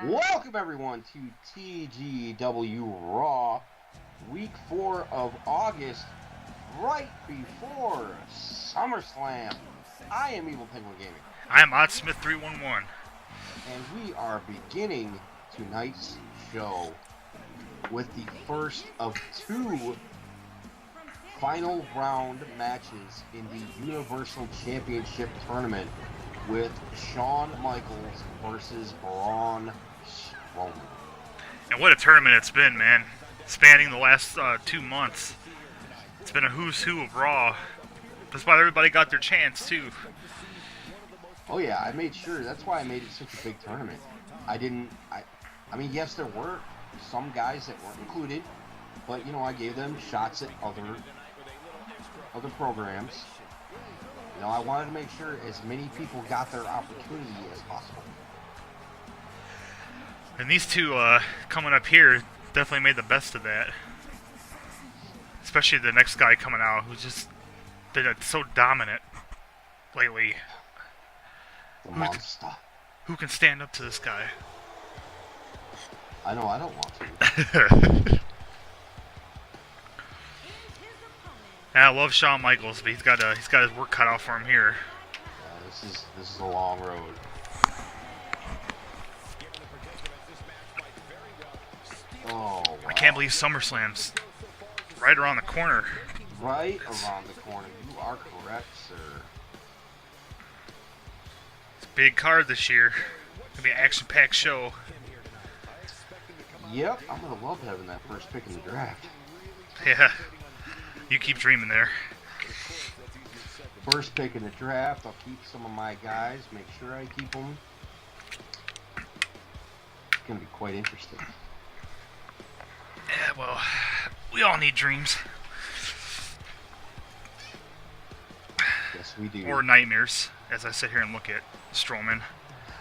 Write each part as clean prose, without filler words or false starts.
Welcome everyone to TGW RAW, week 4 of August, right before SummerSlam. I am EvilPenguinGaming. I am OddSmith311. And we are beginning tonight's show with the first of 2 final round matches in the Universal Championship Tournament with Shawn Michaels versus Braun Strowman. And what a tournament it's been, man. Spanning the last 2 months. It's been a who's who of Raw. That's why everybody got their chance, too. Oh yeah, I made sure. That's why I made it such a big tournament. I mean, yes, there were some guys that weren't included, but, you know, I gave them shots at other programs. You know, I wanted to make sure as many people got their opportunity as possible. And these two coming up here definitely made the best of that. Especially the next guy coming out who's just been so dominant lately. The monster. Who can stand up to this guy? I know I don't want to. I love Shawn Michaels, but he's got his work cut out for him here. Yeah, this is a long road. Oh, wow. I can't believe SummerSlam's right around the corner. Right around the corner. You are correct, sir. It's a big card this year. Gonna be an action-packed show. Yep, I'm gonna love having that first pick in the draft. Yeah. You keep dreaming there. First pick in the draft, I'll keep some of my guys, make sure I keep them. It's going to be quite interesting. Yeah, well, we all need dreams. Yes, we do. Or nightmares, as I sit here and look at Strowman.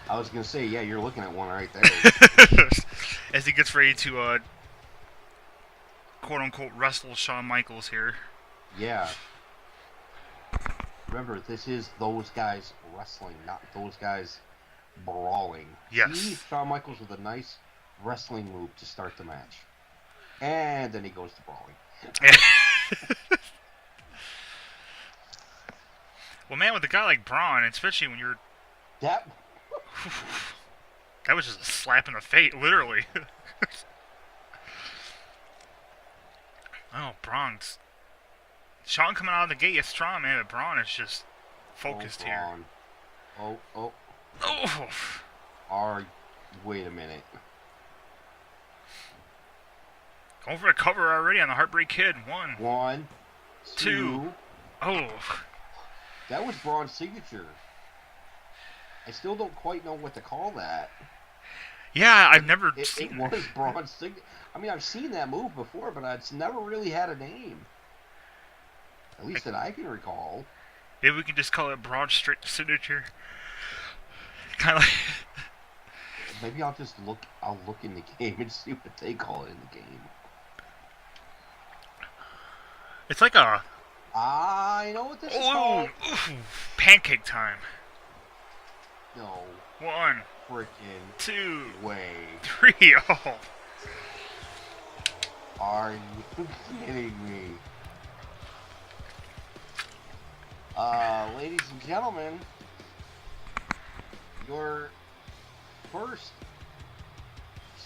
I was going to say, yeah, you're looking at one right there. As he gets ready to quote-unquote wrestle Shawn Michaels here. Yeah. Remember, this is those guys wrestling, not those guys brawling. Yes. See Shawn Michaels with a nice wrestling move to start the match. And then he goes to brawling. Well, man, with a guy like Braun, especially when you're... That was just a slap in the face, literally. Oh, Braun's... Shawn coming out of the gate is strong, man, but Braun is just focused here. Oh. Wait a minute. Going for a cover already on the Heartbreak Kid. 1, 2. Oh. That was Braun's signature. I still don't quite know what to call that. Yeah, I've never seen it. It was Braun's signature. I mean, I've seen that move before, but it's never really had a name. At least that I can recall. Maybe we can just call it Braun's signature. Kind of like... Maybe I'll just look. I'll look in the game and see what they call it in the game. It's like a... I know what this is called. Pancake time. No. 1. Frickin' 2. Way. 3. Oh. Are you kidding me? Ladies and gentlemen, your first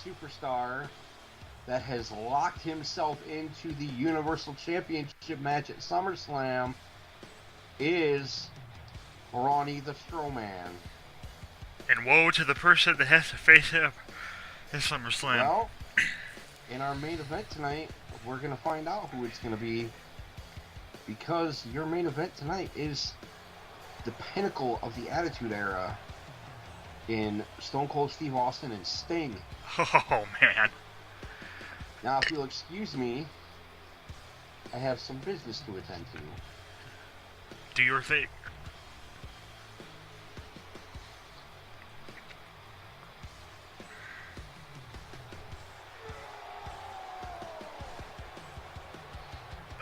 superstar that has locked himself into the Universal Championship match at SummerSlam is Braun the Strowman. And woe to the person that has to face him at SummerSlam. Well, in our main event tonight, we're going to find out who it's going to be, because your main event tonight is the pinnacle of the Attitude Era in Stone Cold Steve Austin and Sting. Oh, man. Now, if you'll excuse me, I have some business to attend to. Do your thing.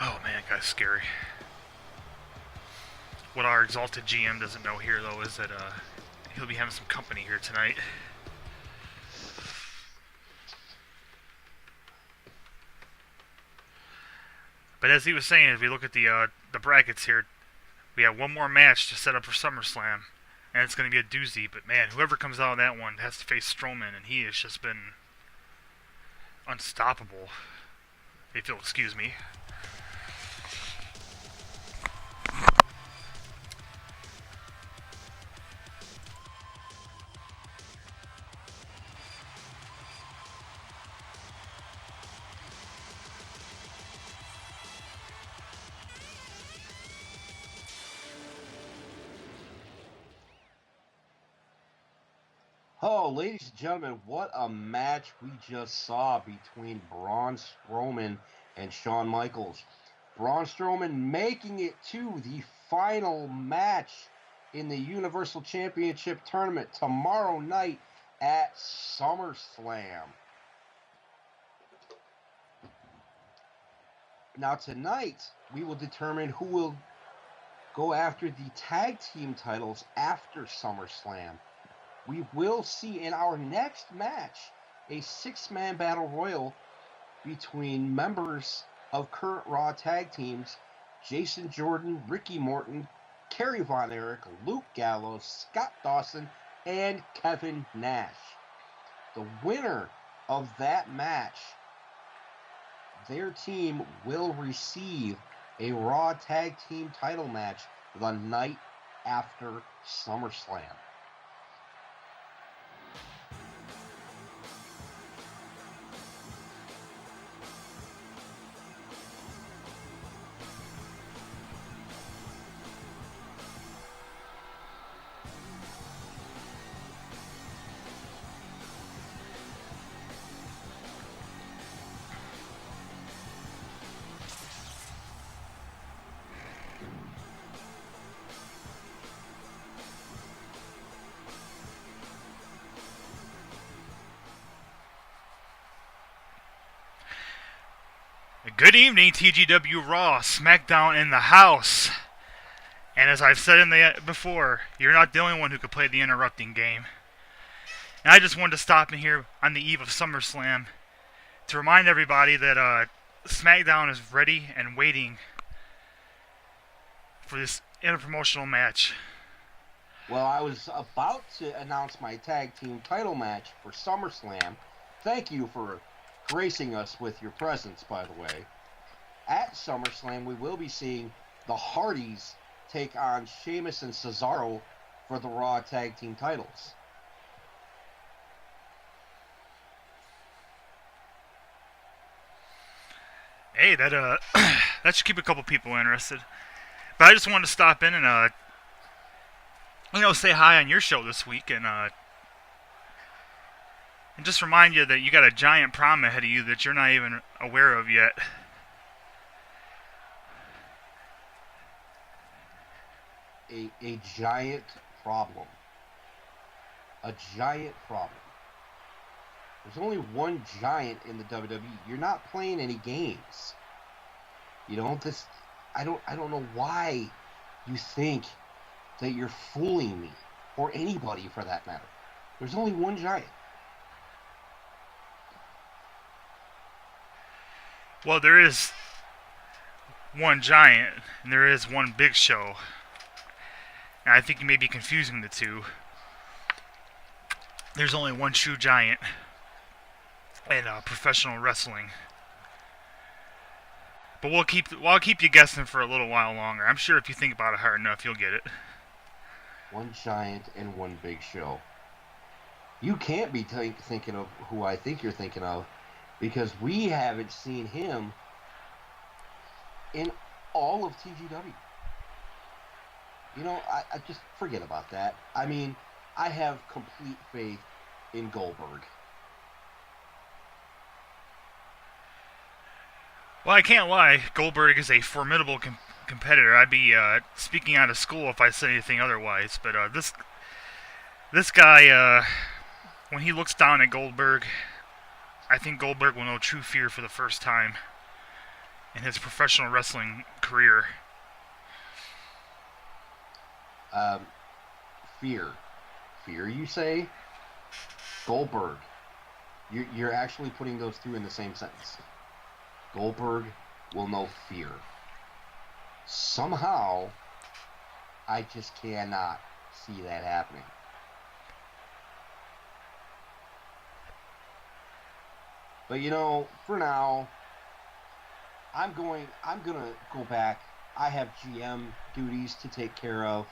Oh man, that guy's scary. What our exalted GM doesn't know here, though, is that he'll be having some company here tonight. But as he was saying, if we look at the brackets here, we have one more match to set up for SummerSlam, and it's going to be a doozy. But man, whoever comes out of that one has to face Strowman, and he has just been unstoppable, if you'll excuse me. Oh, ladies and gentlemen, what a match we just saw between Braun Strowman and Shawn Michaels. Braun Strowman making it to the final match in the Universal Championship Tournament tomorrow night at SummerSlam. Now tonight, we will determine who will go after the tag team titles after SummerSlam. We will see in our next match a 6-man battle royal between members of current Raw tag teams Jason Jordan, Ricky Morton, Kerry Von Erich, Luke Gallows, Scott Dawson, and Kevin Nash. The winner of that match, their team will receive a Raw tag team title match the night after SummerSlam. Good evening, TGW RAW, SmackDown in the house. And as I've said before, you're not the only one who could play the interrupting game. And I just wanted to stop in here on the eve of SummerSlam to remind everybody that SmackDown is ready and waiting for this interpromotional match. Well, I was about to announce my tag team title match for SummerSlam. Thank you for gracing us with your presence, by the way. At SummerSlam, we will be seeing the Hardys take on Sheamus and Cesaro for the Raw tag team titles. Hey, that that should keep a couple people interested. But I just wanted to stop in and say hi on your show this week and just remind you that you got a giant problem ahead of you that you're not even aware of yet. A giant problem. A giant problem. There's only one giant in the WWE. You're not playing any games. You know, I don't know why you think that you're fooling me, or anybody for that matter. There's only one giant. Well, there is one giant, and there is one big show. And I think you may be confusing the two. There's only one true giant in professional wrestling. But I'll keep you guessing for a little while longer. I'm sure if you think about it hard enough, you'll get it. One giant and one big show. You can't be thinking of who I think you're thinking of, because we haven't seen him in all of TGW. You know, I just forget about that. I mean, I have complete faith in Goldberg. Well, I can't lie. Goldberg is a formidable competitor. I'd be speaking out of school if I said anything otherwise. But this guy, when he looks down at Goldberg, I think Goldberg will know true fear for the first time in his professional wrestling career. Fear. fear, you say? Goldberg. You're actually putting those two in the same sentence. Goldberg will know fear. Somehow, I just cannot see that happening. But for now, I'm gonna go back. I have GM duties to take care of.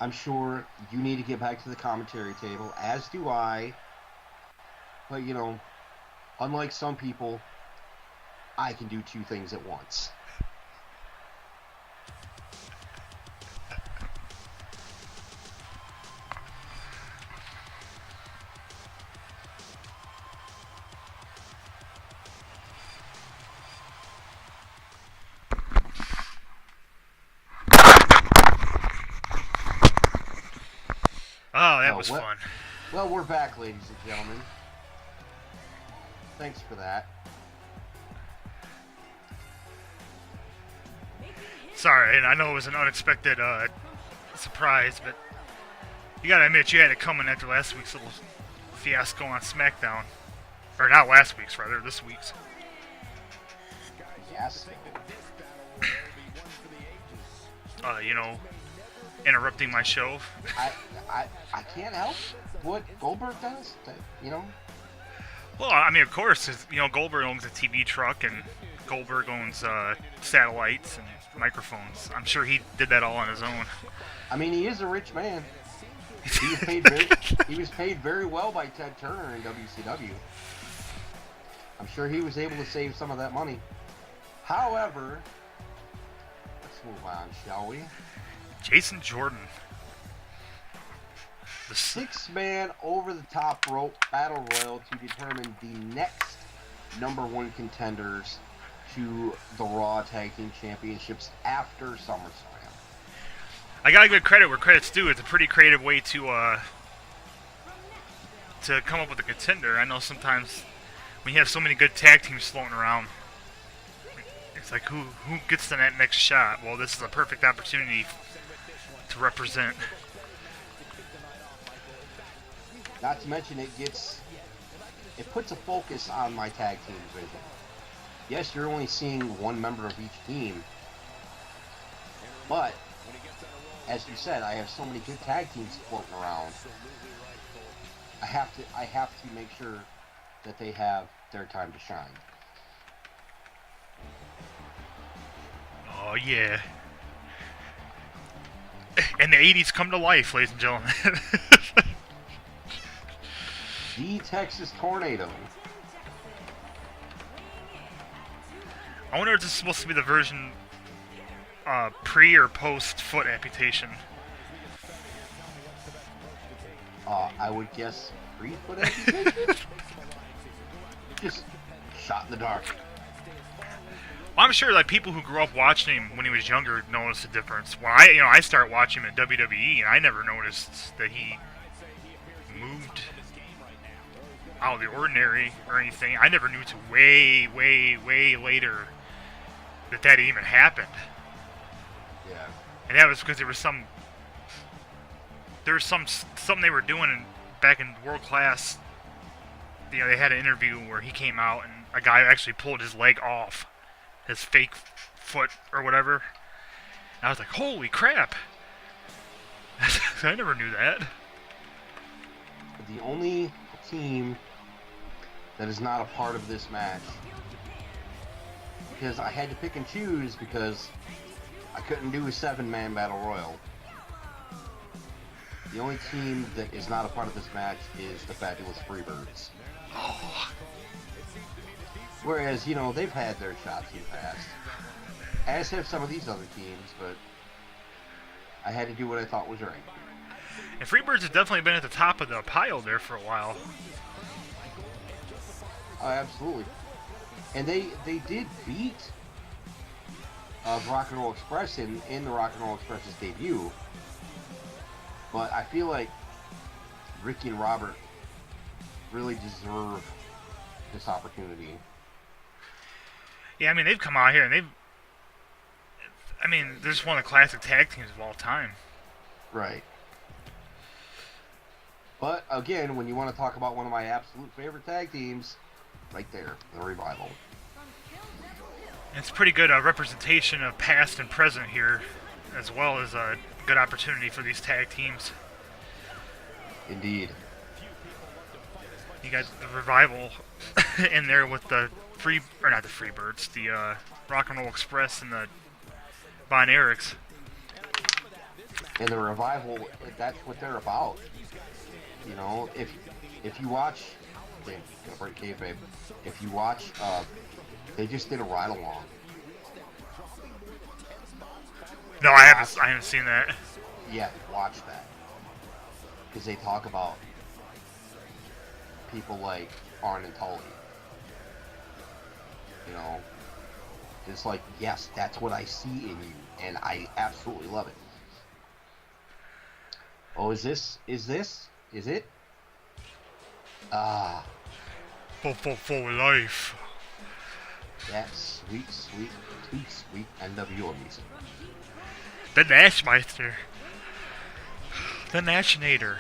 I'm sure you need to get back to the commentary table, as do I. But unlike some people, I can do two things at once. Oh, that was fun. Well, we're back, ladies and gentlemen. Thanks for that. Sorry, and I know it was an unexpected surprise, but you gotta admit you had it coming after last week's little fiasco on SmackDown. Or not last week's, rather, this week's. Yes. Interrupting my show. I can't help what Goldberg does, Well, I mean, of course, Goldberg owns a TV truck, and Goldberg owns satellites and microphones. I'm sure he did that all on his own. I mean, he is a rich man. He was paid very well by Ted Turner in WCW. I'm sure he was able to save some of that money. However, let's move on, shall we? Jason Jordan. The 6-man over-the-top rope battle royal to determine the next #1 contenders to the Raw Tag Team Championships after SummerSlam. I gotta give credit where credit's due. It's a pretty creative way to come up with a contender. I know sometimes when you have so many good tag teams floating around, it's like who gets the next shot? Well, this is a perfect opportunity to represent. Not to mention it puts a focus on my tag team division. Yes, you're only seeing one member of each team, but as you said, I have so many good tag teams floating around. I have to make sure that they have their time to shine. Oh yeah. And the 80s come to life, ladies and gentlemen. The Texas Tornado. I wonder if this is supposed to be the version pre or post foot amputation. I would guess pre-foot amputation? Just shot in the dark. Well, I'm sure people who grew up watching him when he was younger noticed the difference. When I started watching him in WWE, and I never noticed that he moved out of the ordinary or anything. I never knew till way, way, way later that even happened. Yeah. And that was because there was something they were doing back in World Class. They had an interview where he came out and a guy actually pulled his leg off, his fake foot or whatever. And I was like, holy crap! I never knew that. The only team that is not a part of this match, because I had to pick and choose because I couldn't do a 7-man battle royal. The only team that is not a part of this match is the Fabulous Freebirds. Oh. Whereas, they've had their shots in the past, as have some of these other teams, but I had to do what I thought was right. And Freebirds have definitely been at the top of the pile there for a while. Oh, absolutely. And they did beat Rock and Roll Express in the Rock and Roll Express's debut. But I feel like Ricky and Robert really deserve this opportunity. Yeah, I mean, they've come out here and they're just one of the classic tag teams of all time. Right. But again, when you want to talk about one of my absolute favorite tag teams, right there, the Revival. It's pretty good representation of past and present here, as well as a good opportunity for these tag teams. Indeed. You got the Revival in there with the not the Freebirds, the Rock and Roll Express and the Von Erichs. And the Revival, that's what they're about. You know, if you watch, gonna break kayfabe. If you watch, they just did a ride along. No, I haven't seen that. Yeah, watch that. Because they talk about people like Arn and Tully. You know, it's like, yes, that's what I see in you, and I absolutely love it. Oh, is it? Ah. For life. That sweet, too sweet NWO music. The Nashmeister. The Nashinator.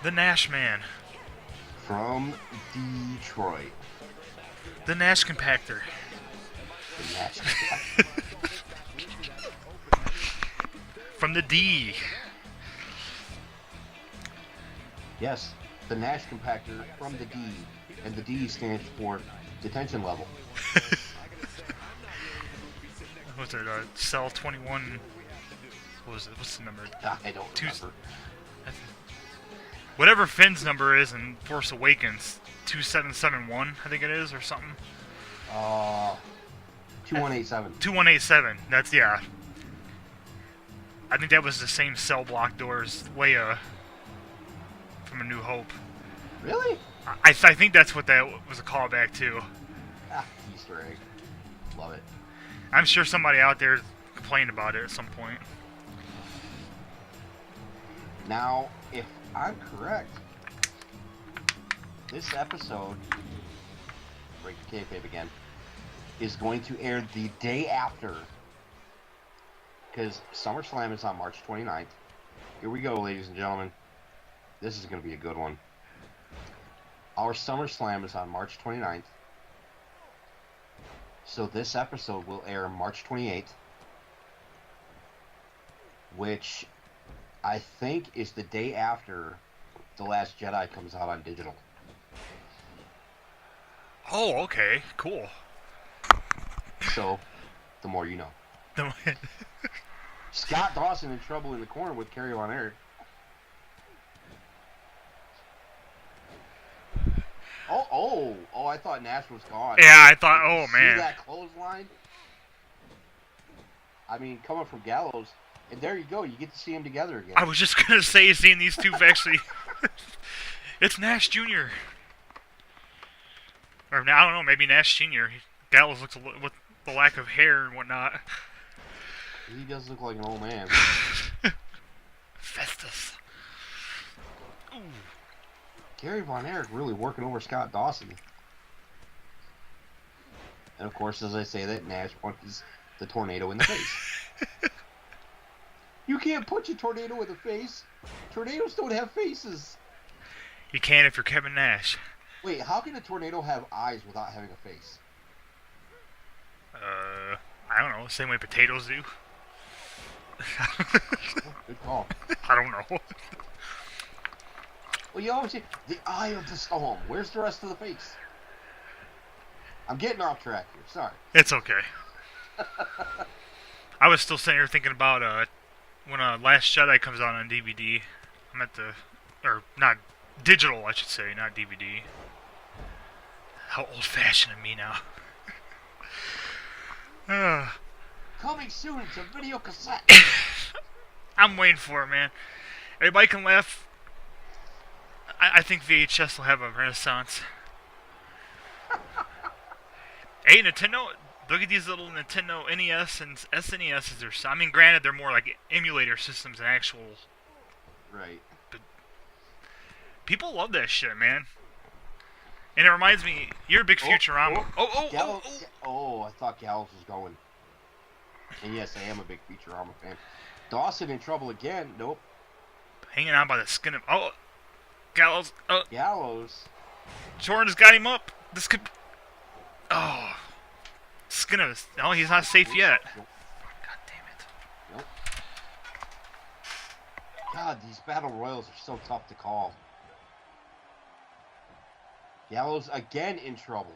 The Nashman. From Detroit. The Nash Compactor. The Nash Compactor. From the D. Yes, the Nash Compactor from the D. And the D stands for detention level. What's it? Cell 21. What was it? What's the number? I don't remember. Whatever Finn's number is in Force Awakens, 2771, I think it is, or something. 2187. 2187. That's, yeah. I think that was the same cell block door as Leia from A New Hope. Really? I think that's what that was a callback to. Ah, Easter egg. Love it. I'm sure somebody out there complained about it at some point. Now, if I'm correct, this episode, break the kayfabe again, is going to air the day after, because SummerSlam is on March 29th. Here we go, ladies and gentlemen. This is going to be a good one. Our SummerSlam is on March 29th. So this episode will air March 28th, which I think is the day after The Last Jedi comes out on digital. Oh, okay. Cool. So, the more you know. Scott Dawson in trouble in the corner with Kerry Von Erich. Oh, I thought Nash was gone. Yeah, I thought, oh, man. See that clothesline? I mean, coming from Gallows, and there you go, you get to see them together again. I was just going to say, seeing these two actually... It's Nash Jr. Or, I don't know, maybe Nash Sr. Gallows looks a little, with the lack of hair and whatnot. He does look like an old man. Festus. Ooh. Kerry Von Erich really working over Scott Dawson. And of course, as I say that, Nash punches the Tornado in the face. You can't punch a tornado in the face. Tornadoes don't have faces. You can if you're Kevin Nash. Wait, how can a tornado have eyes without having a face? I don't know. Same way potatoes do. Good call. I don't know. Well, you always say, the eye of the storm. Where's the rest of the face? I'm getting off track here. Sorry. It's okay. I was still sitting here thinking about when Last Jedi comes out on DVD. I'm at the... Or, not... Digital, I should say, not DVD. How old-fashioned of me now. Coming soon to video cassette. I'm waiting for it, man. Everybody can laugh. I think VHS will have a renaissance. Hey, Nintendo, look at these little Nintendo NES and SNESs. I mean, granted, they're more like emulator systems than actual... Right. But people love that shit, man. And it reminds me, you're a big Futurama. I thought Gallows was going. And yes, I am a big Futurama fan. Dawson in trouble again. Nope. Hanging on by the skin of... Oh, Gallows. Gallows. Jordan's got him up. This could. Oh. It's gonna. No, he's not safe yet. Nope. God damn it. Nope. God, these battle royals are so tough to call. Gallows again in trouble.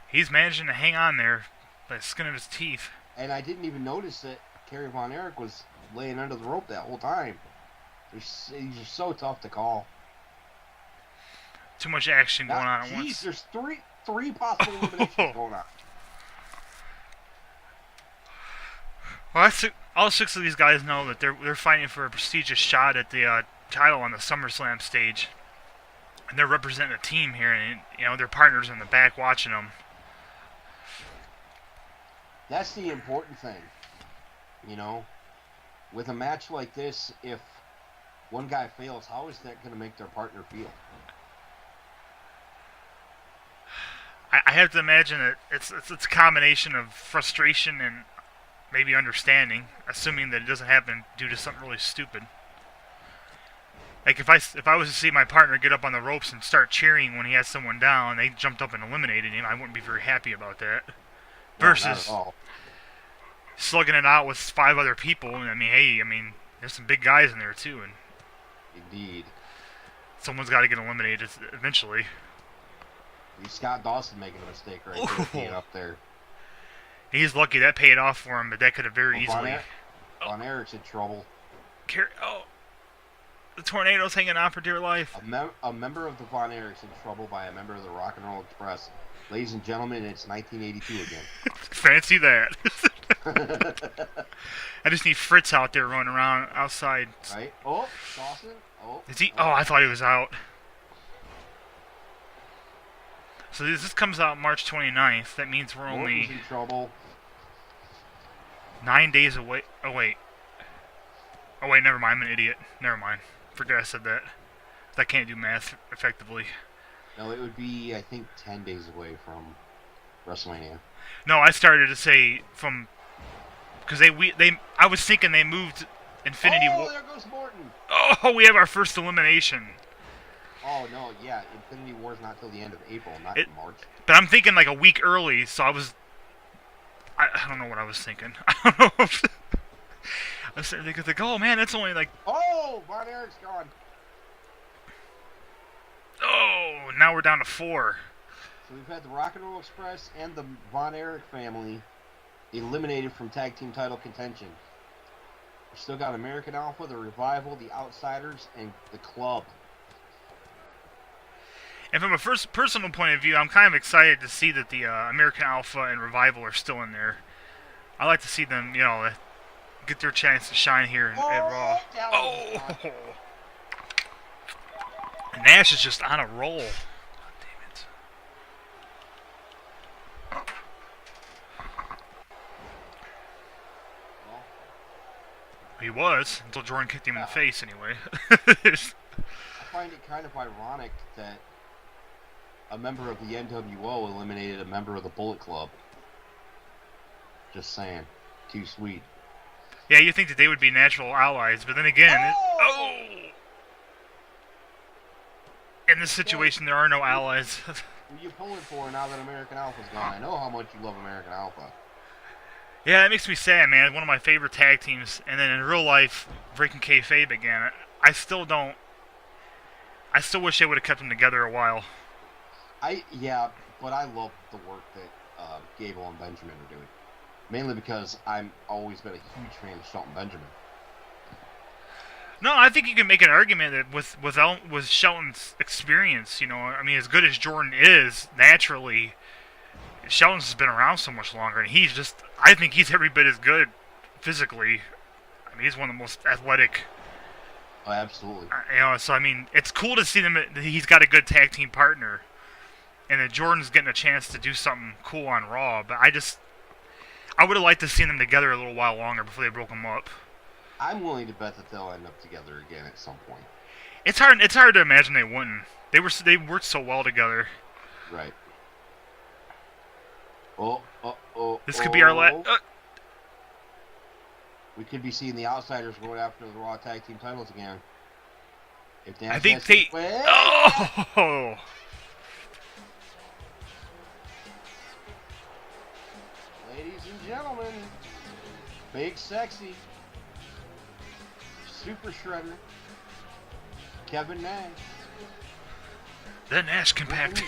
He's managing to hang on there by the skin of his teeth. And I didn't even notice that Kerry Von Erich was laying under the rope that whole time. These are so tough to call. Too much action going on at once. There's three possible eliminations going on. Well, all 6 of these guys know that they're fighting for a prestigious shot at the title on the SummerSlam stage, and they're representing a team here, and their partners in the back watching them. That's the important thing, With a match like this, if one guy fails, how is that going to make their partner feel? I have to imagine that it's a combination of frustration and maybe understanding, assuming that it doesn't happen due to something really stupid. Like if I was to see my partner get up on the ropes and start cheering when he has someone down, they jumped up and eliminated him, I wouldn't be very happy about that. Versus not at all. slugging it out with 5 other people. Hey, there's some big guys in there too, and indeed, someone's got to get eliminated eventually. Scott Dawson making a mistake right there, being up there. He's lucky that paid off for him, but that could have very easily. Von Erich's in trouble. The tornado's hanging on for dear life. A member of the Von Erichs in trouble by a member of the Rock and Roll Express. Ladies and gentlemen, it's 1982 again. Fancy that. I just need Fritz out there running around outside. Right? Oh, Dawson. Oh. Is he? Oh, I thought he was out. So this comes out March 29th. That means we're only in trouble. 9 days away. Oh wait, never mind. I'm an idiot. Never mind. Forget I said that. I can't do math effectively. No, it would be, I think, 10 days away from WrestleMania. No, I started to say from because I was thinking they moved Infinity War. Oh, there goes Morton. Oh, we have our first elimination. Oh no, yeah, Infinity War's not till the end of April, not March. But I'm thinking like a week early, so I don't know what I was thinking. I don't know. I was starting to think, oh man, that's only like. Oh, Von Erich's gone. Oh, now we're down to 4. So we've had the Rock and Roll Express and the Von Erich family eliminated from tag team title contention. We've still got American Alpha, the Revival, the Outsiders, and the Club. And from a personal point of view, I'm kind of excited to see that the American Alpha and Revival are still in there. I like to see them, get their chance to shine here at Raw. Oh! Nash is just on a roll. God damn it. He was, until Jordan kicked him in the face anyway. I find it kind of ironic that a member of the NWO eliminated a member of the Bullet Club. Just saying. Too sweet. Yeah, you think that they would be natural allies, but then again... In this situation, there are no allies. Who are you pulling for now that American Alpha's gone? I know how much you love American Alpha. Yeah, it makes me sad, man. One of my favorite tag teams, and then in real life, breaking kayfabe again. I still wish they would have kept them together a while. But I love the work that Gable and Benjamin are doing. Mainly because I've always been a huge fan of Shelton Benjamin. No, I think you can make an argument that with Shelton's experience, as good as Jordan is, naturally, Shelton's has been around so much longer, and I think he's every bit as good physically. He's one of the most athletic. Oh, absolutely. So it's cool to see that he's got a good tag team partner, and that Jordan's getting a chance to do something cool on Raw. But I would have liked to see them together a little while longer before they broke them up. I'm willing to bet that they'll end up together again at some point. It's hard to imagine they wouldn't. They worked so well together. Right. This could be our last. we could be seeing the Outsiders going after the Raw Tag Team titles again. If I think they... Oh! Ladies and gentlemen, Big Sexy, Super Shredder, Kevin Nash. The Nash Compactor.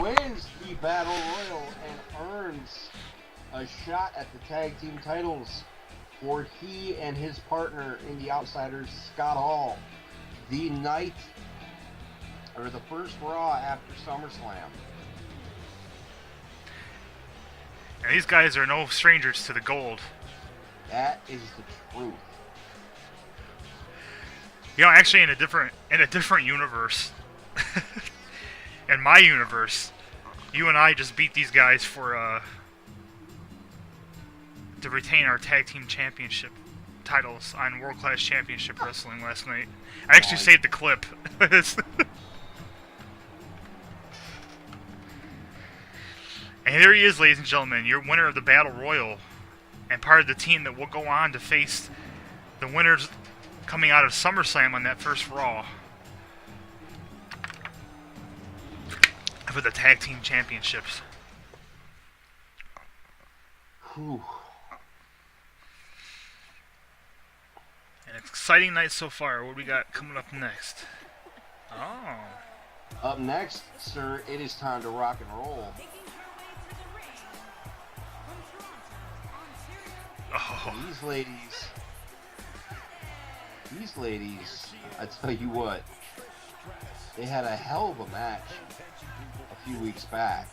Wins the Battle Royal and earns a shot at the tag team titles for he and his partner in the Outsiders, Scott Hall. The night, or the first Raw after SummerSlam. And these guys are no strangers to the gold. That is the truth. You know, actually, in a different universe, in my universe, you and I just beat these guys for to retain our tag team championship titles on World Class Championship Wrestling last night. I actually saved the clip. And here he is, ladies and gentlemen, your winner of the Battle Royal, and part of the team that will go on to face the winners coming out of SummerSlam on that first Raw for the Tag Team Championships. Whew. An exciting night so far. What do we got coming up next? Oh. Up next, sir, it is time to rock and roll. Oh. These ladies, I tell you what, they had a hell of a match a few weeks back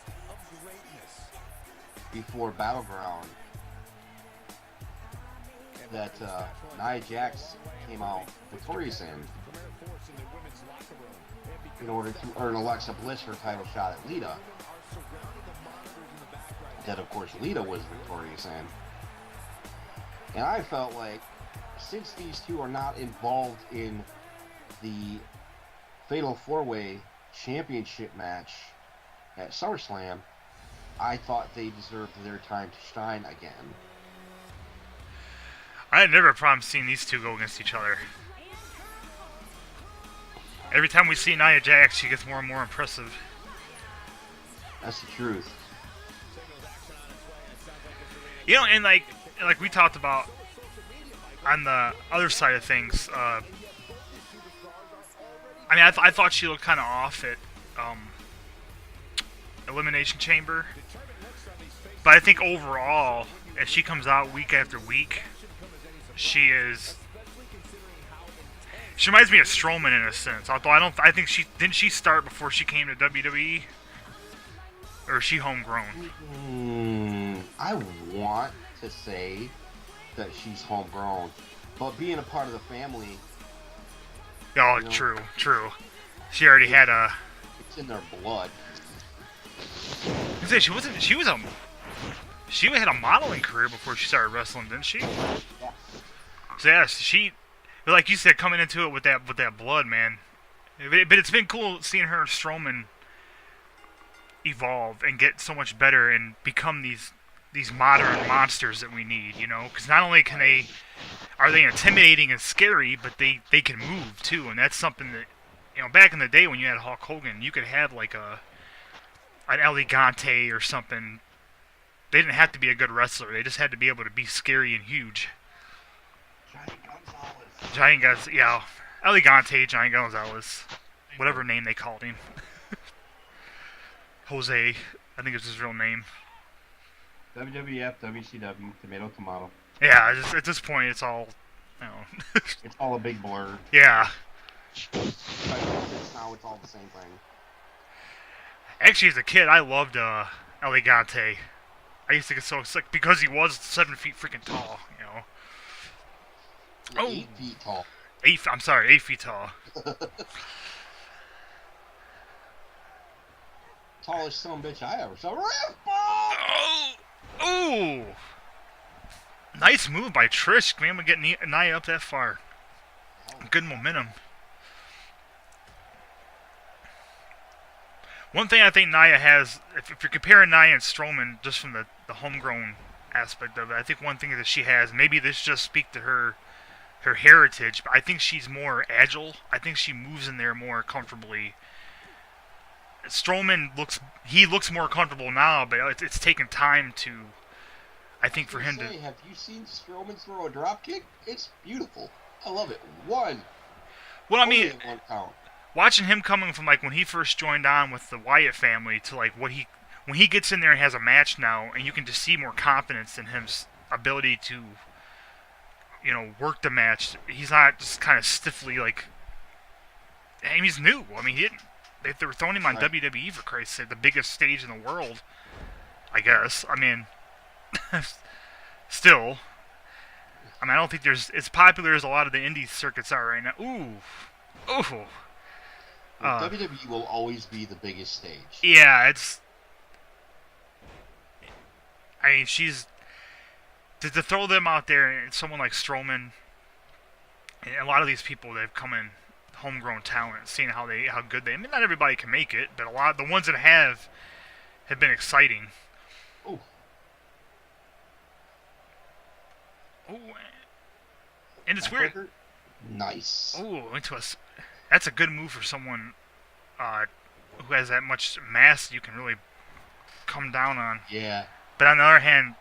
before Battleground that Nia Jax came out victorious in order to earn Alexa Bliss her title shot at Lita. That, of course, Lita was victorious in. And I felt like, since these two are not involved in the Fatal 4-Way Championship match at SummerSlam, I thought they deserved their time to shine again. I had never a problem seeing these two go against each other. Every time we see Nia Jax, she gets more and more impressive. That's the truth. You know, and like we talked about on the other side of things, I mean, I thought she looked kind of off at Elimination Chamber. But I think overall, as she comes out week after week, she reminds me of Strowman in a sense. Although I think didn't she start before she came to WWE? Or is she homegrown? I want to say that she's homegrown, but being a part of the family. Oh, you know, true. She already had a. It's in their blood. I say she had a modeling career before she started wrestling, didn't she? Yeah. So yeah, but like you said, coming into it with that blood, man. But it's been cool seeing her and Strowman evolve and get so much better and become these modern monsters that we need, you know? Because not only are they intimidating and scary, but they can move too, and that's something that, you know, back in the day when you had Hulk Hogan, you could have like an Elegante or something. They didn't have to be a good wrestler; they just had to be able to be scary and huge. Giant Gonzalez, yeah, Elegante, Giant Gonzalez, whatever name they called him. Jose, I think it's his real name. WWF, WCW, tomato. Yeah, at this point, it's all, you know. It's all a big blur. Yeah. Now it's all the same thing. Actually, as a kid, I loved Elegante. I used to get so sick because he was 7 feet freaking tall, you know. 8 feet tall. 8 feet tall. Tallest son of a bitch I ever saw. Oh! Nice move by Trish. Man, we get Nia up that far. Good momentum. One thing I think Nia has, if you're comparing Nia and Strowman just from the homegrown aspect of it. I think one thing that she has, maybe this just speaks to her heritage, but I think she's more agile. I think she moves in there more comfortably. Strowman looks more comfortable now, but it's taken time to, I think, for him to. Have you seen Strowman throw a drop kick? It's beautiful. I love it. One. Well, I mean, one count. Watching him coming from like when he first joined on with the Wyatt family to like when he gets in there and has a match now, and you can just see more confidence in his ability to, you know, work the match. He's not just kind of stiffly like. I mean, he's new. I mean, they were throwing him on WWE for Christ's sake, the biggest stage in the world. I guess. I mean, still. I mean, I don't think there's as popular as a lot of the indie circuits are right now. Ooh. WWE will always be the biggest stage. Yeah, it's. I mean, to throw them out there, and someone like Strowman, and a lot of these people that have come in, homegrown talent, seeing how good they. I mean, not everybody can make it, but a lot the ones that have been exciting. Ooh. And it's weird. Nice. Ooh, that's a good move for someone who has that much mass you can really come down on. Yeah. But on the other hand,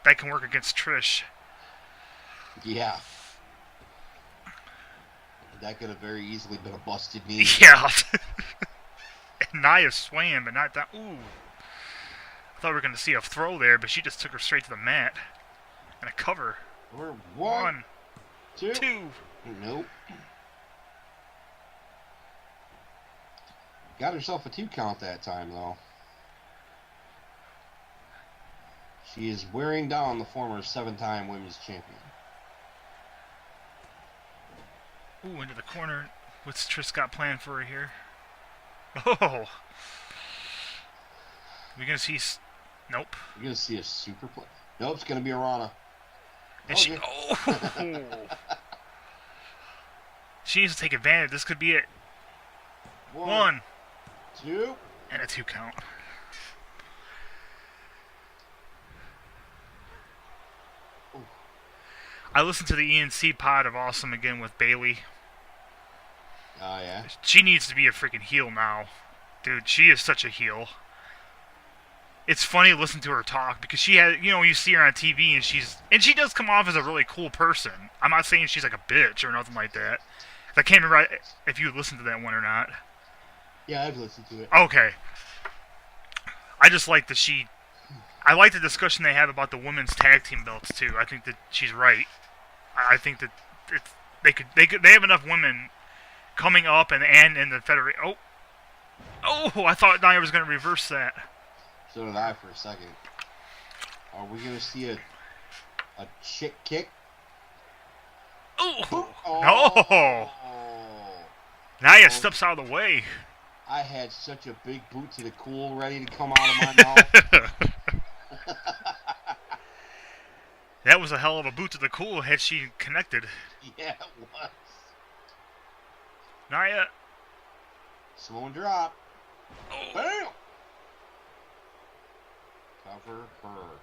that can work against Trish. Yeah. That could have very easily been a busted knee. Yeah. And Nia swam, but not that. Ooh. I thought we were going to see a throw there, but she just took her straight to the mat. And a cover. We're one. Two. Nope. Got herself a 2 count that time, though. She is wearing down the former 7-time women's champion. Ooh, into the corner. What's Trish got planned for her here? Oh. We're going to see... Nope. We're going to see a super play. Nope, it's going to be a Rana. And she... Oh! She needs to take advantage. This could be it. 1, 2. And a 2 count. Ooh. I listened to the ENC pod of Awesome again with Bailey. Oh, yeah? She needs to be a freaking heel now. Dude, she is such a heel. It's funny to listen to her talk because she has, you know, you see her on TV and she does come off as a really cool person. I'm not saying she's like a bitch or nothing like that. I can't remember if you listened to that one or not. Yeah, I've listened to it. Okay. I just like that I like the discussion they have about the women's tag team belts too. I think that she's right. I think that they have enough women coming up and in the federation. Oh! I thought Nia was going to reverse that. So did I for a second. Are we going to see a chick kick? Oh! Oh! No! Nia steps out of the way. I had such a big boot to the cool ready to come out of my mouth. That was a hell of a boot to the cool had she connected. Yeah, it was. Nia. Slow and drop. Oh. Bam! Cover her.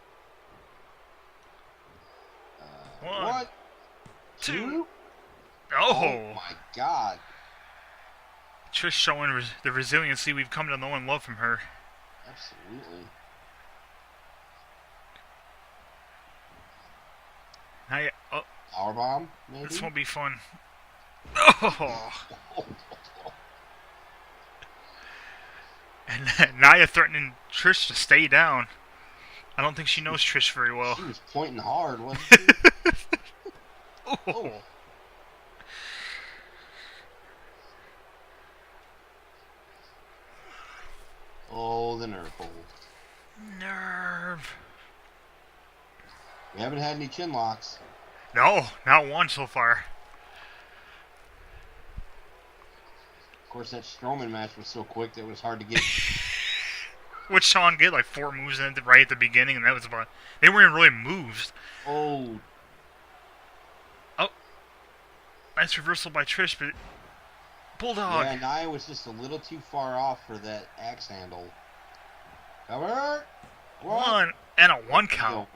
1, 2. Oh my God. Trish showing the resiliency we've come to know and love from her. Absolutely. Nia. Oh. Powerbomb, maybe? This won't be fun. Oh. And Nia threatening Trish to stay down. I don't think she knows Trish very well. She was pointing hard, wasn't she? Oh. Oh, the nerve hold. Nerve. We haven't had any chin locks. No, not one so far. Of course, that Strowman match was so quick that it was hard to get. Which Shawn get like 4 moves in right at the beginning, and that was about. They weren't even really moves. Oh. Oh. Nice reversal by Trish, but Bulldog. Yeah, Nia was just a little too far off for that axe handle. Cover. 1 and a 1 count.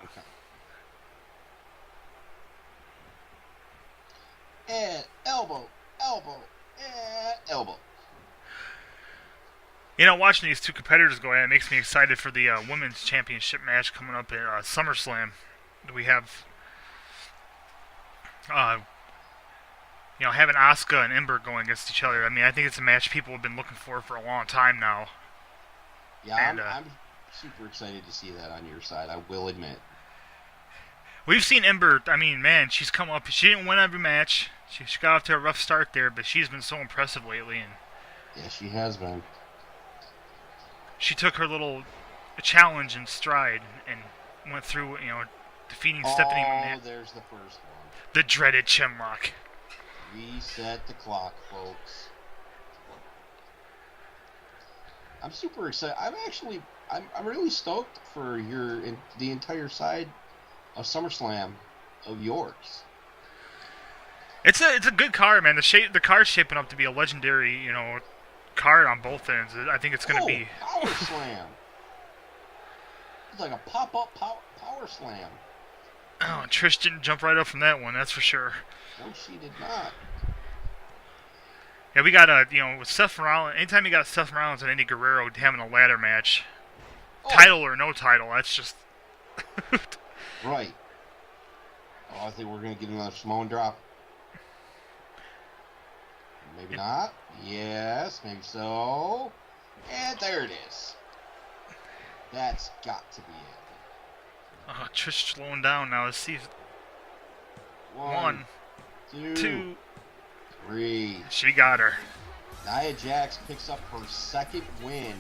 and elbow, elbow, and elbow. You know, watching these two competitors go at it makes me excited for the women's championship match coming up at SummerSlam. We have, having Asuka and Ember going against each other. I mean, I think it's a match people have been looking for a long time now. Yeah, and, I'm super excited to see that on your side, I will admit. We've seen Ember, I mean, man, she's come up. She didn't win every match. She got off to a rough start there, but she's been so impressive lately. And yeah, she has been. She took her little challenge in stride and went through, defeating Stephanie McMahon. Oh, there's the first one. The dreaded chinlock. Reset the clock, folks. I'm super excited. I'm really stoked for the entire side of SummerSlam of yours. It's a good card, man. The card's shaping up to be a legendary, card on both ends. I think it's going to be power slam. It's like a pop-up power slam. Oh, Trish didn't jump right up from that one, that's for sure. No, she did not. Yeah, we got with Seth Rollins. Anytime you got Seth Rollins and Eddie Guerrero having a ladder match, title or no title, that's just right. Oh, I think we're gonna get another Samoan drop. Maybe not. Yes, maybe so. And there it is. That's got to be it. Oh, Trish slowing down now. Let's see if... One, two, three. She got her. Nia Jax picks up her second win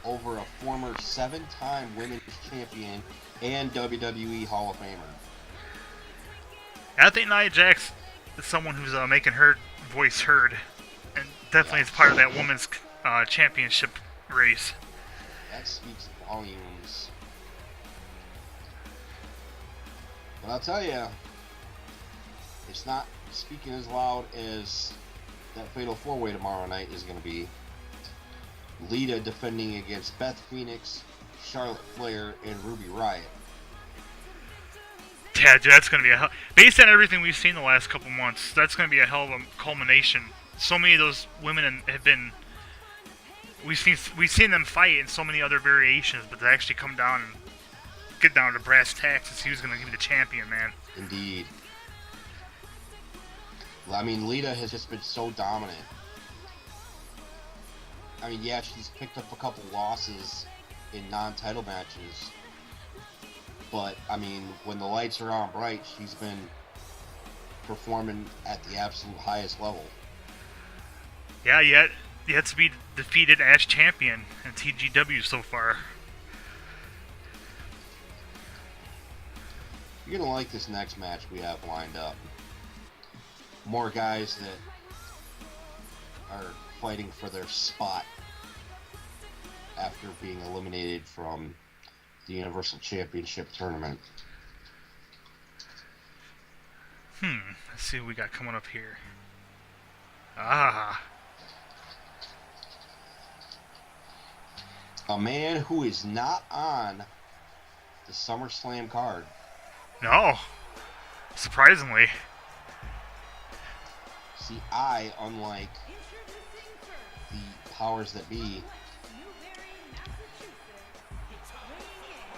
over a former 7-time women's champion and WWE Hall of Famer. I think Nia Jax is someone who's making her voice heard, and definitely is part of that women's championship race. That speaks volumes. But I'll tell you, it's not speaking as loud as that Fatal 4-Way tomorrow night is going to be. Lita defending against Beth Phoenix, Charlotte Flair, and Ruby Riott. Yeah, dude, that's going to be based on everything we've seen the last couple months, that's going to be a hell of a culmination. So many of those women have been... We've seen them fight in so many other variations, but to actually come down and get down to brass tacks and see who's going to be the champion, man. Indeed. Well, I mean, Lita has just been so dominant. I mean, yeah, she's picked up a couple losses in non-title matches. But, I mean, when the lights are on bright, she's been performing at the absolute highest level. Yeah, yet to be defeated as champion in TGW so far. You're going to like this next match we have lined up. More guys that are fighting for their spot after being eliminated from the Universal Championship tournament. Let's see what we got coming up here. Ah. A man who is not on the SummerSlam card. No. Surprisingly. See, unlike the powers that be,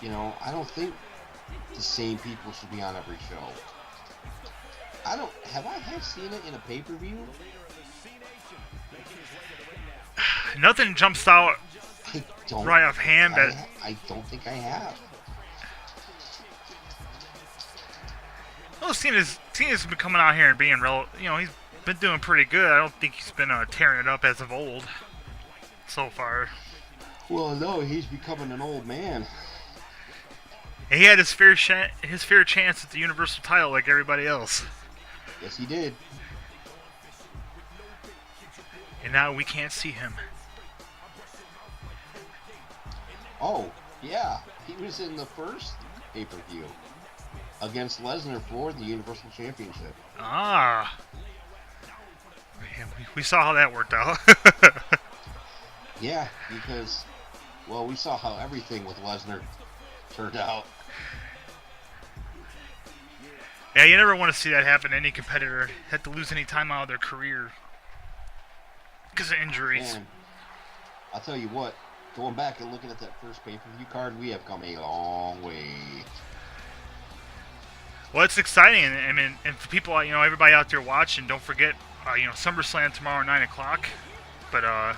I don't think the same people should be on every show. Have I seen it in a pay-per-view? Nothing jumps out right offhand. I don't think I have. Well, Cena's been coming out here and being he's been doing pretty good. I don't think he's been tearing it up as of old so far. Well, no, he's becoming an old man. He had his fair chance at the Universal title like everybody else. Yes, he did. And now we can't see him. Oh, yeah. He was in the first pay-per-view against Lesnar for the Universal Championship. Ah. Man, we saw how that worked out. Yeah, because, well, we saw how everything with Lesnar turned out. Yeah, you never want to see that happen to any competitor. Have to lose any time out of their career because of injuries. Man, I'll tell you what, going back and looking at that first pay-per-view card, we have come a long way. Well, it's exciting. I mean, and for people, everybody out there watching, don't forget, SummerSlam tomorrow at 9 o'clock. But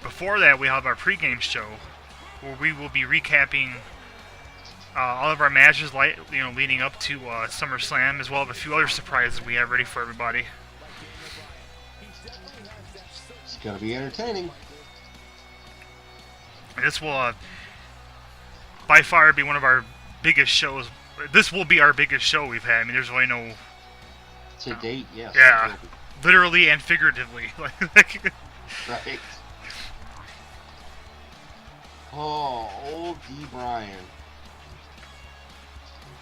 before that, we have our pregame show where we will be recapping all of our matches, leading up to SummerSlam, as well as a few other surprises we have ready for everybody. It's gonna be entertaining. And this will, by far, be one of our biggest shows. This will be our biggest show we've had. I mean, there's really no. To date, yes. Yeah, literally and figuratively. Right. Oh, old D. Bryan.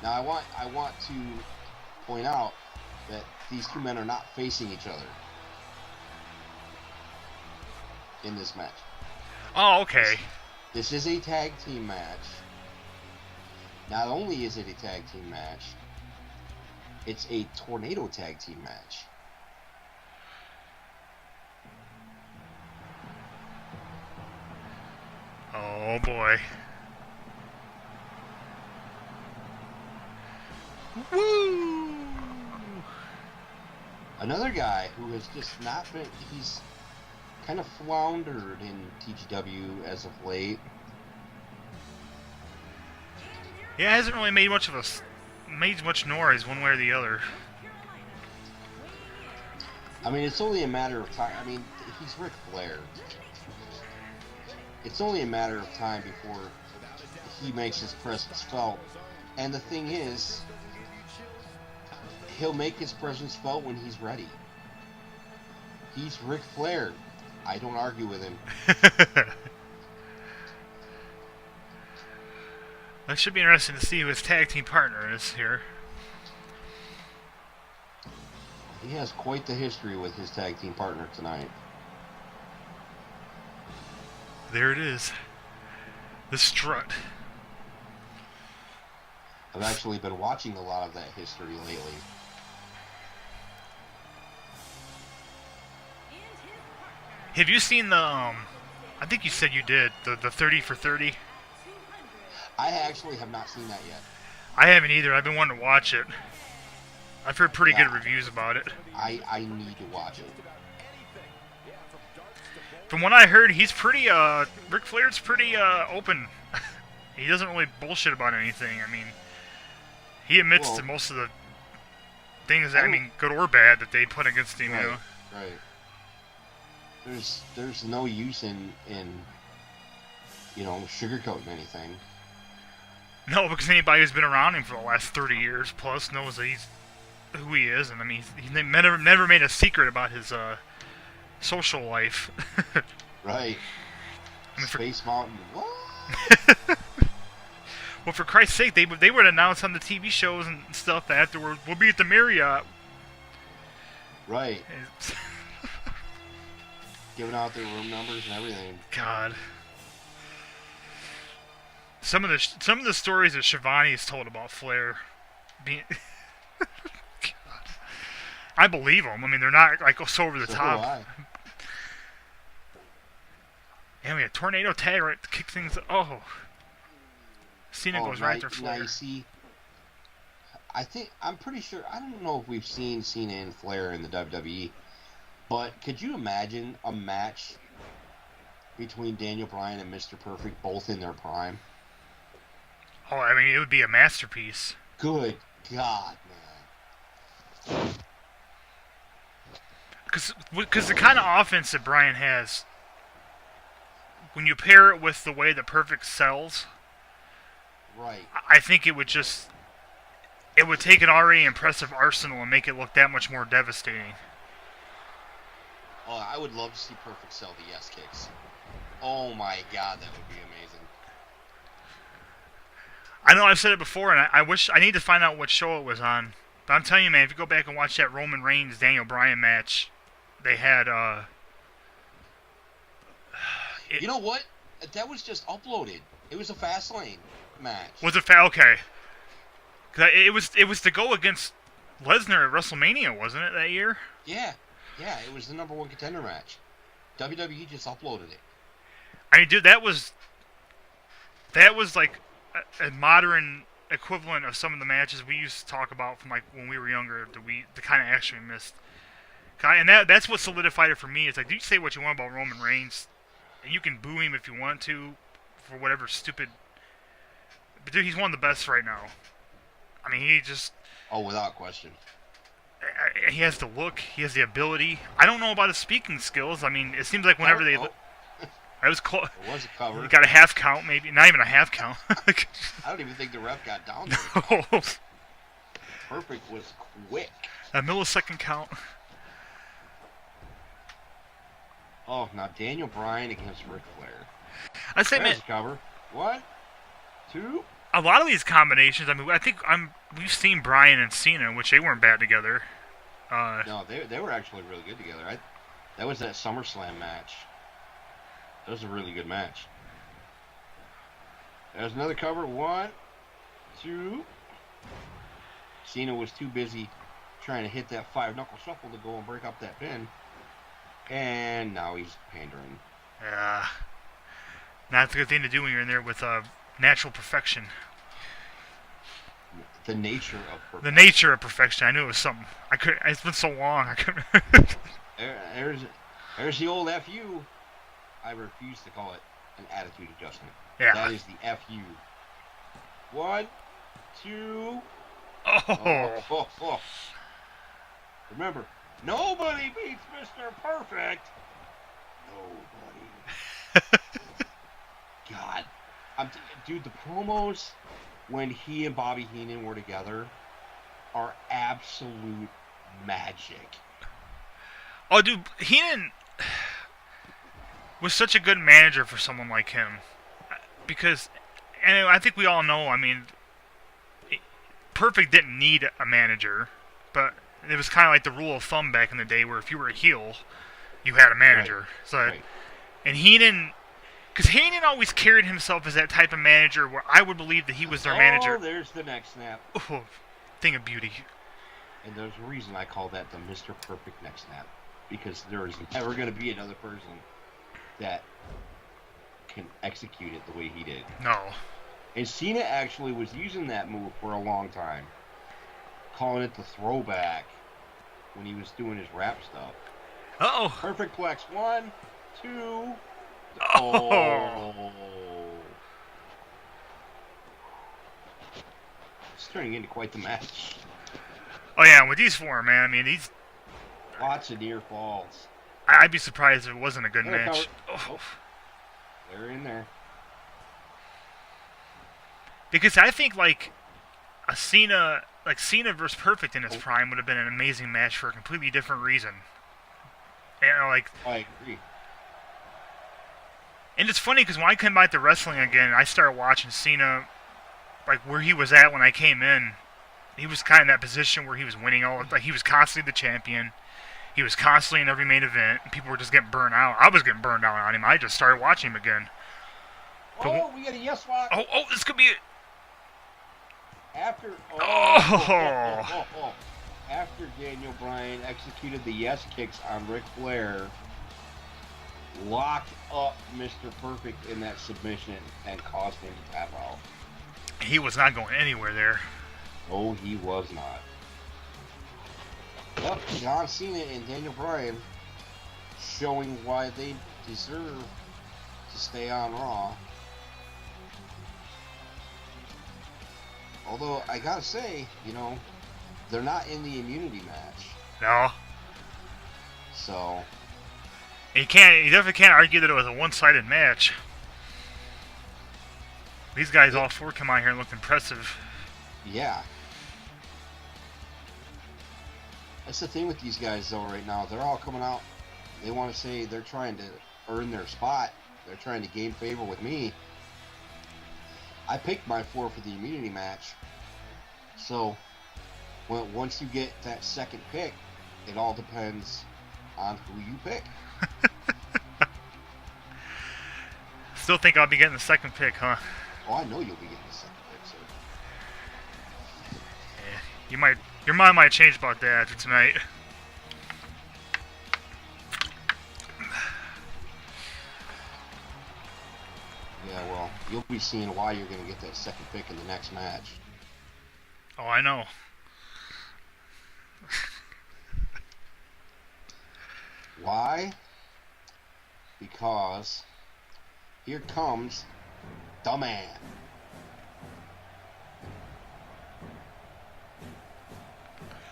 Now I want to point out that these two men are not facing each other in this match. Oh, okay. This is a tag team match. Not only is it a tag team match, it's a tornado tag team match. Oh boy. Woo! Another guy who has just not been, he's kind of floundered in TGW as of late. Yeah, hasn't really made much noise one way or the other. I mean, it's only a matter of time. I mean, he's Ric Flair. It's only a matter of time before he makes his presence felt. And the thing is, he'll make his presence felt when he's ready. He's Ric Flair. I don't argue with him. That should be interesting to see who his tag team partner is here. He has quite the history with his tag team partner tonight. There it is. The strut. I've actually been watching a lot of that history lately. Have you seen the, I think you said you did, the 30 for 30? I actually have not seen that yet. I haven't either. I've been wanting to watch it. I've heard pretty good reviews about it. I need to watch it. From what I heard, he's pretty, Ric Flair's pretty, open. He doesn't really bullshit about anything. I mean, he admits to most of the things, that, I mean, good or bad, that they put against him, right, you know? Right. There's no use in sugarcoating anything. No, because anybody who's been around him for the last 30 years plus knows that he's who he is, and I mean, he never made a secret about his social life. Right. I mean, Space Mountain. What? Well, for Christ's sake, they would announce on the TV shows and stuff that afterward, we'll be at the Marriott. Right. Giving out their room numbers and everything. God. Some of the stories that Shivani's told about Flair being God. I believe them. I mean, they're not like so over the top. And we had a tornado tag right to kick things. Oh, Cena goes right to Flair. Now you see, I'm pretty sure. I don't know if we've seen Cena and Flair in the WWE, but could you imagine a match between Daniel Bryan and Mr. Perfect, both in their prime? Oh, I mean, it would be a masterpiece. Good God, man. Because the kind of offense that Bryan has, when you pair it with the way that Perfect sells, right, I think it would take an already impressive arsenal and make it look that much more devastating. Oh, I would love to see Perfect sell the yes kicks. Oh my God, that would be amazing. I know I've said it before, and I need to find out what show it was on. But I'm telling you, man, if you go back and watch that Roman Reigns Daniel Bryan match, they had you know what? That was just uploaded. It was a Fastlane match. Was it okay? 'Cause it was to go against Lesnar at WrestleMania, wasn't it, that year? Yeah, it was the #1 contender match. WWE just uploaded it. I mean, dude, that was like a modern equivalent of some of the matches we used to talk about from like when we were younger. The kind of action we missed. And that's what solidified it for me. It's like, you say what you want about Roman Reigns, and you can boo him if you want to, for whatever stupid. But dude, he's one of the best right now. I mean, he just. Oh, without question. He has the look. He has the ability. I don't know about his speaking skills. I mean, it seems like whenever they. That was close. It was a cover. He got a half count, maybe. Not even a half count. I don't even think the ref got down there. Oh. Perfect was quick. A millisecond count. Oh, now Daniel Bryan against Ric Flair. I say, man. Cover. 1, 2. A lot of these combinations. I mean, I think we've seen Bryan and Cena, which they weren't bad together. No, they were actually really good together. That was that SummerSlam match. That was a really good match. There's another cover. 1, 2. Cena was too busy trying to hit that 5-knuckle shuffle to go and break up that pin. And now he's pandering. Yeah. Not a good thing to do when you're in there with natural perfection. The nature of perfection. The nature of perfection. I knew it was something. I couldn't. It's been so long. I couldn't. There's the old FU. I refuse to call it an attitude adjustment. Yeah. That is the FU. 1, 2. Oh. Remember, nobody beats Mr. Perfect. Nobody. God. Dude, the promos when he and Bobby Heenan were together are absolute magic. Oh, dude, Heenan was such a good manager for someone like him. Because, and I think we all know, I mean, Perfect didn't need a manager, but it was kind of like the rule of thumb back in the day where if you were a heel, you had a manager. Right. So, right. And Heenan, because Heenan always carried himself as that type of manager where I would believe that he was their manager. Oh, there's the neck snap. Oh, thing of beauty. And there's a reason I call that the Mr. Perfect neck snap. Because there is never going to be another person that can execute it the way he did. No. And Cena actually was using that move for a long time. Calling it the throwback when he was doing his rap stuff. Uh-oh. Perfect plex. 1, 2. Oh. It's turning into quite the match. Oh, yeah, with these four, man, I mean, these... Lots of near falls. I'd be surprised if it wasn't a good match. Oh. They're in there. Because I think, like, Cena versus Perfect in his prime would have been an amazing match for a completely different reason. And, like... I agree. And it's funny, because when I came back to wrestling again, I started watching Cena, like, where he was at when I came in. He was kind of in that position where he was winning all... Like, he was constantly the champion. He was constantly in every main event, and people were just getting burned out. I was getting burned out on him. I just started watching him again. Oh, we got a yes walk. Oh, this could be it. After Daniel Bryan executed the yes kicks on Ric Flair, locked up Mr. Perfect in that submission and caused him to tap out. He was not going anywhere there. Oh, he was not. Yep, John Cena and Daniel Bryan showing why they deserve to stay on Raw. Although, I gotta say, you know, they're not in the immunity match. No. So... You definitely can't argue that it was a one-sided match. These guys, all four, come out here and look impressive. Yeah. That's the thing with these guys, though, right now. They're all coming out. They want to say they're trying to earn their spot. They're trying to gain favor with me. I picked my 4 for the immunity match. So, once you get that second pick, it all depends on who you pick. Still think I'll be getting the second pick, huh? Oh, I know you'll be getting the second pick, sir. your mind might change about that after tonight. Yeah, well, you'll be seeing why you're going to get that second pick in the next match. Oh, I know. Why? Because here comes the man.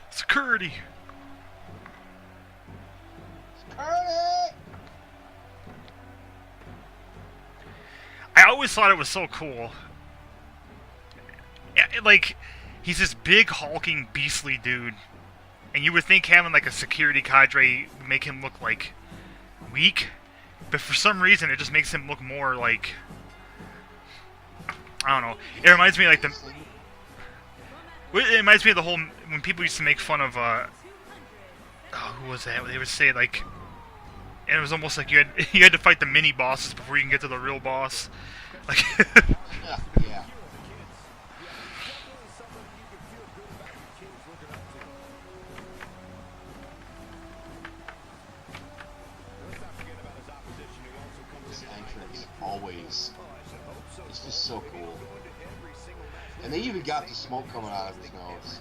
Security. Security! I always thought it was so cool. Like, he's this big, hulking, beastly dude. And you would think having, like, a security cadre would make him look, like, weak. But for some reason, it just makes him look more, like... I don't know. It reminds me, like, the... It reminds me of the whole... When people used to make fun of, Oh, who was that? They would say, like... And it was almost like you had to fight the mini bosses before you can get to the real boss. Like... Yeah. This entrance always... It's just so cool. And they even got the smoke coming out of his nose.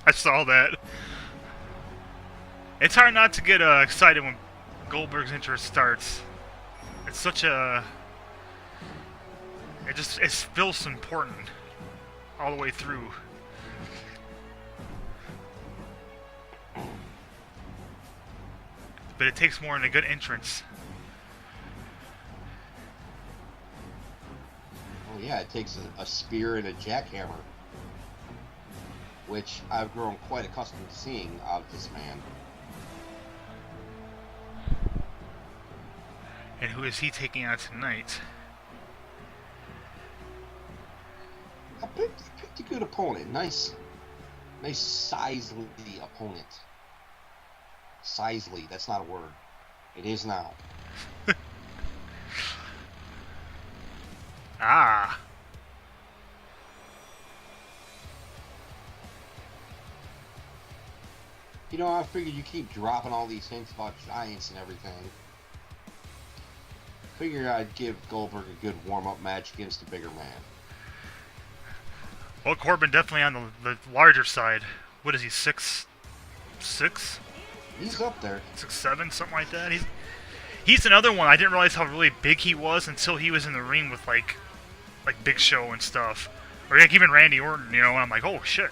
I saw that. It's hard not to get excited when Goldberg's interest starts. It's such a... It feels important all the way through. But it takes more than a good entrance. Oh yeah, it takes a spear and a jackhammer, which I've grown quite accustomed to seeing out of this man. And who is he taking out tonight? I picked a good opponent. Nice sizely opponent. Sizely, that's not a word. It is now. Ah. You know, I figured you keep dropping all these hints about giants and everything. Figured I'd give Goldberg a good warm-up match against a bigger man. Well, Corbin definitely on the larger side. What is he, 6'6"? He's up there. 6'7", something like that. He's another one. I didn't realize how really big he was until he was in the ring with like Big Show and stuff, or like even Randy Orton. You know, and I'm like, oh shit.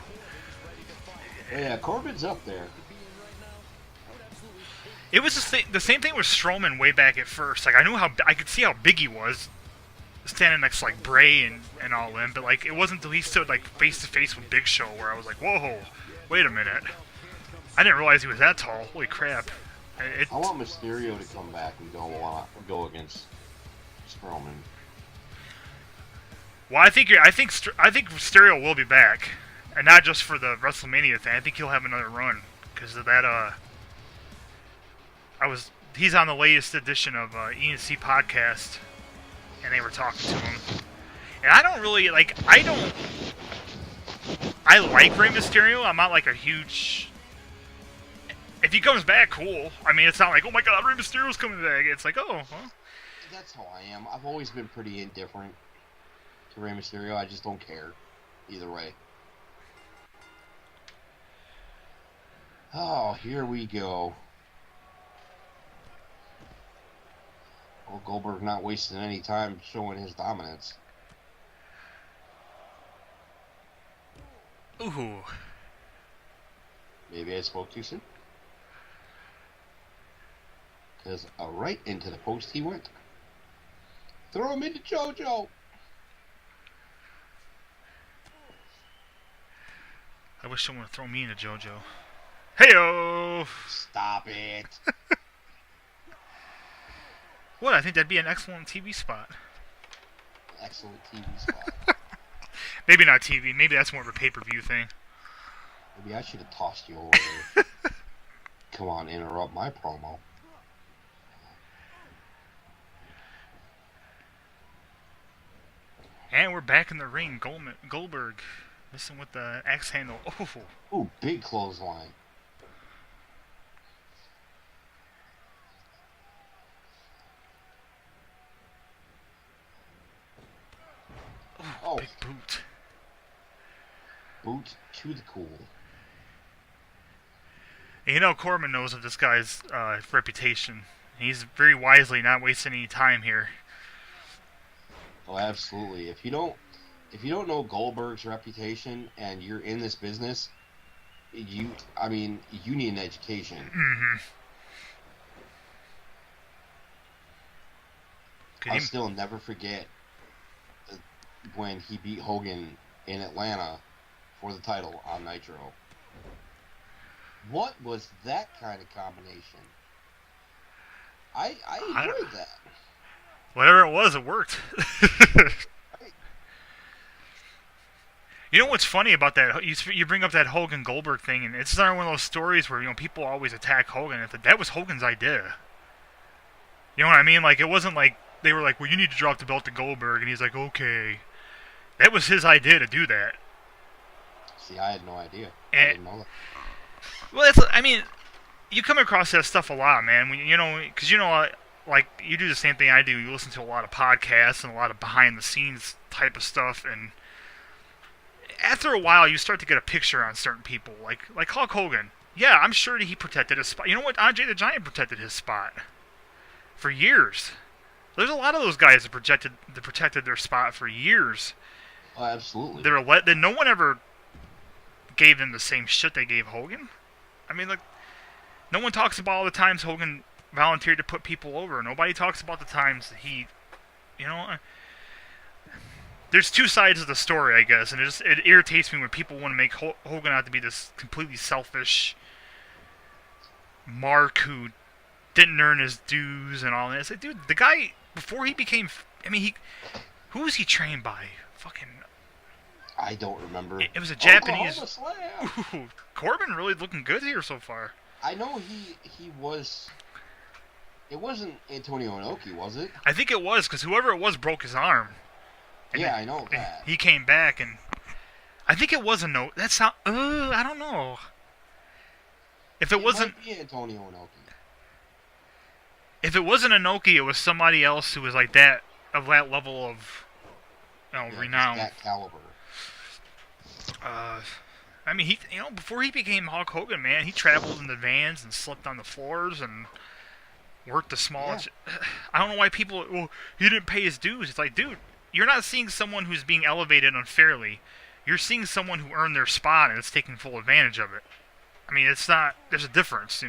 Yeah, Corbin's up there. It was the same thing with Strowman way back at first. Like I could see how big he was, standing next to like Bray and all them. But like it wasn't until he stood like face to face with Big Show where I was like, whoa, wait a minute. I didn't realize he was that tall. Holy crap! I want Mysterio to come back and go against Strowman. Well, I think Mysterio will be back, and not just for the WrestleMania thing. I think he'll have another run because of that. He's on the latest edition of E&C podcast, and they were talking to him. And I don't really like. I like Rey Mysterio. I'm not like a huge. If he comes back, cool. I mean, it's not like, oh my god, Rey Mysterio's coming back. It's like, oh, huh? That's how I am. I've always been pretty indifferent to Rey Mysterio. I just don't care. Either way. Oh, here we go. Well, Goldberg not wasting any time showing his dominance. Ooh. Maybe I spoke too soon. Because right into the post he went. Throw him into JoJo. I wish someone would throw me into JoJo. Heyo! Stop it. What? I think that'd be an excellent TV spot. Excellent TV spot. Maybe not TV. Maybe that's more of a pay-per-view thing. Maybe I should have tossed you over there. Come on, interrupt my promo. And we're back in the ring. Goldberg Missing with the axe handle. Oh. Ooh, big clothesline. Oh, big boot. Boot to the cool. And you know, Corbin knows of this guy's reputation. He's very wisely not wasting any time here. Oh, absolutely. If you don't know Goldberg's reputation and you're in this business, you need an education. Mm-hmm. I'll still never forget when he beat Hogan in Atlanta for the title on Nitro. What was that kind of combination? I enjoyed that. Whatever it was, it worked. You know what's funny about that? You bring up that Hogan Goldberg thing, and it's another one of those stories where people always attack Hogan. That was Hogan's idea. You know what I mean? Like, it wasn't like they were like, "Well, you need to drop the belt to Goldberg," and he's like, "Okay." That was his idea to do that. See, I had no idea. I didn't know that. Well, you come across that stuff a lot, man. Because like you do the same thing I do. You listen to a lot of podcasts and a lot of behind-the-scenes type of stuff, and after a while, you start to get a picture on certain people, like Hulk Hogan. Yeah, I'm sure that he protected his spot. You know what? Andre the Giant protected his spot for years. There's a lot of those guys that protected their spot for years. Oh, absolutely. That no one ever gave them the same shit they gave Hogan. I mean, like, no one talks about all the times Hogan volunteered to put people over. Nobody talks about the times that he, there's two sides of the story, I guess, and it irritates me when people want to make Hogan out to be this completely selfish mark who didn't earn his dues and all that. It's like, dude, the guy, before he became, who was he trained by? Fucking... I don't remember. It was a Japanese... Ooh, Corbin really looking good here so far. I know he was... It wasn't Antonio Inoki, was it? I think it was, because whoever it was broke his arm. Yeah, I know that. He came back, and... I think it was That's not... I don't know. If it wasn't... Might be Antonio Inoki. If it wasn't Inoki, it was somebody else who was like that, of that level of... renown. That caliber. He, before he became Hulk Hogan, man, he traveled in the vans and slept on the floors and worked the smallest. Yeah. I don't know why people, he didn't pay his dues. It's like, dude, you're not seeing someone who's being elevated unfairly. You're seeing someone who earned their spot and is taking full advantage of it. It's not, there's a difference,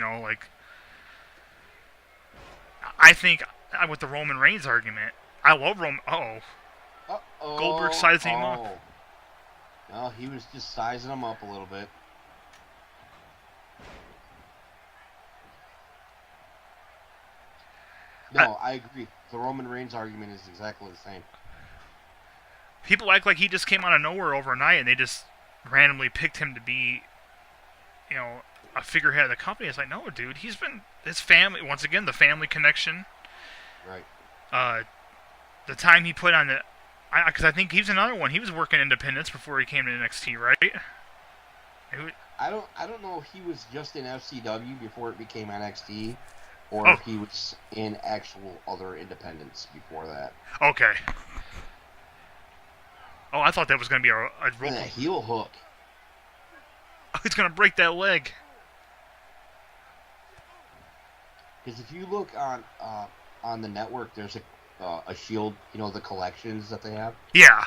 I think, with the Roman Reigns argument, I love Roman, Goldberg sizing him up. Well, he was just sizing him up a little bit. No, I agree. The Roman Reigns argument is exactly the same. People act like he just came out of nowhere overnight and they just randomly picked him to be, a figurehead of the company. It's like, no, dude, he's been, his family, once again, the family connection. Right. The time he put on the... Because I think he's another one. He was working independence before he came to NXT, right? I don't know if he was just in FCW before it became NXT, or if he was in actual other independents before that. Okay. Oh, I thought that was going to be a roll. And a heel hook. Oh, he's going to break that leg. Because if you look on the network, there's a Shield, the collections that they have. Yeah.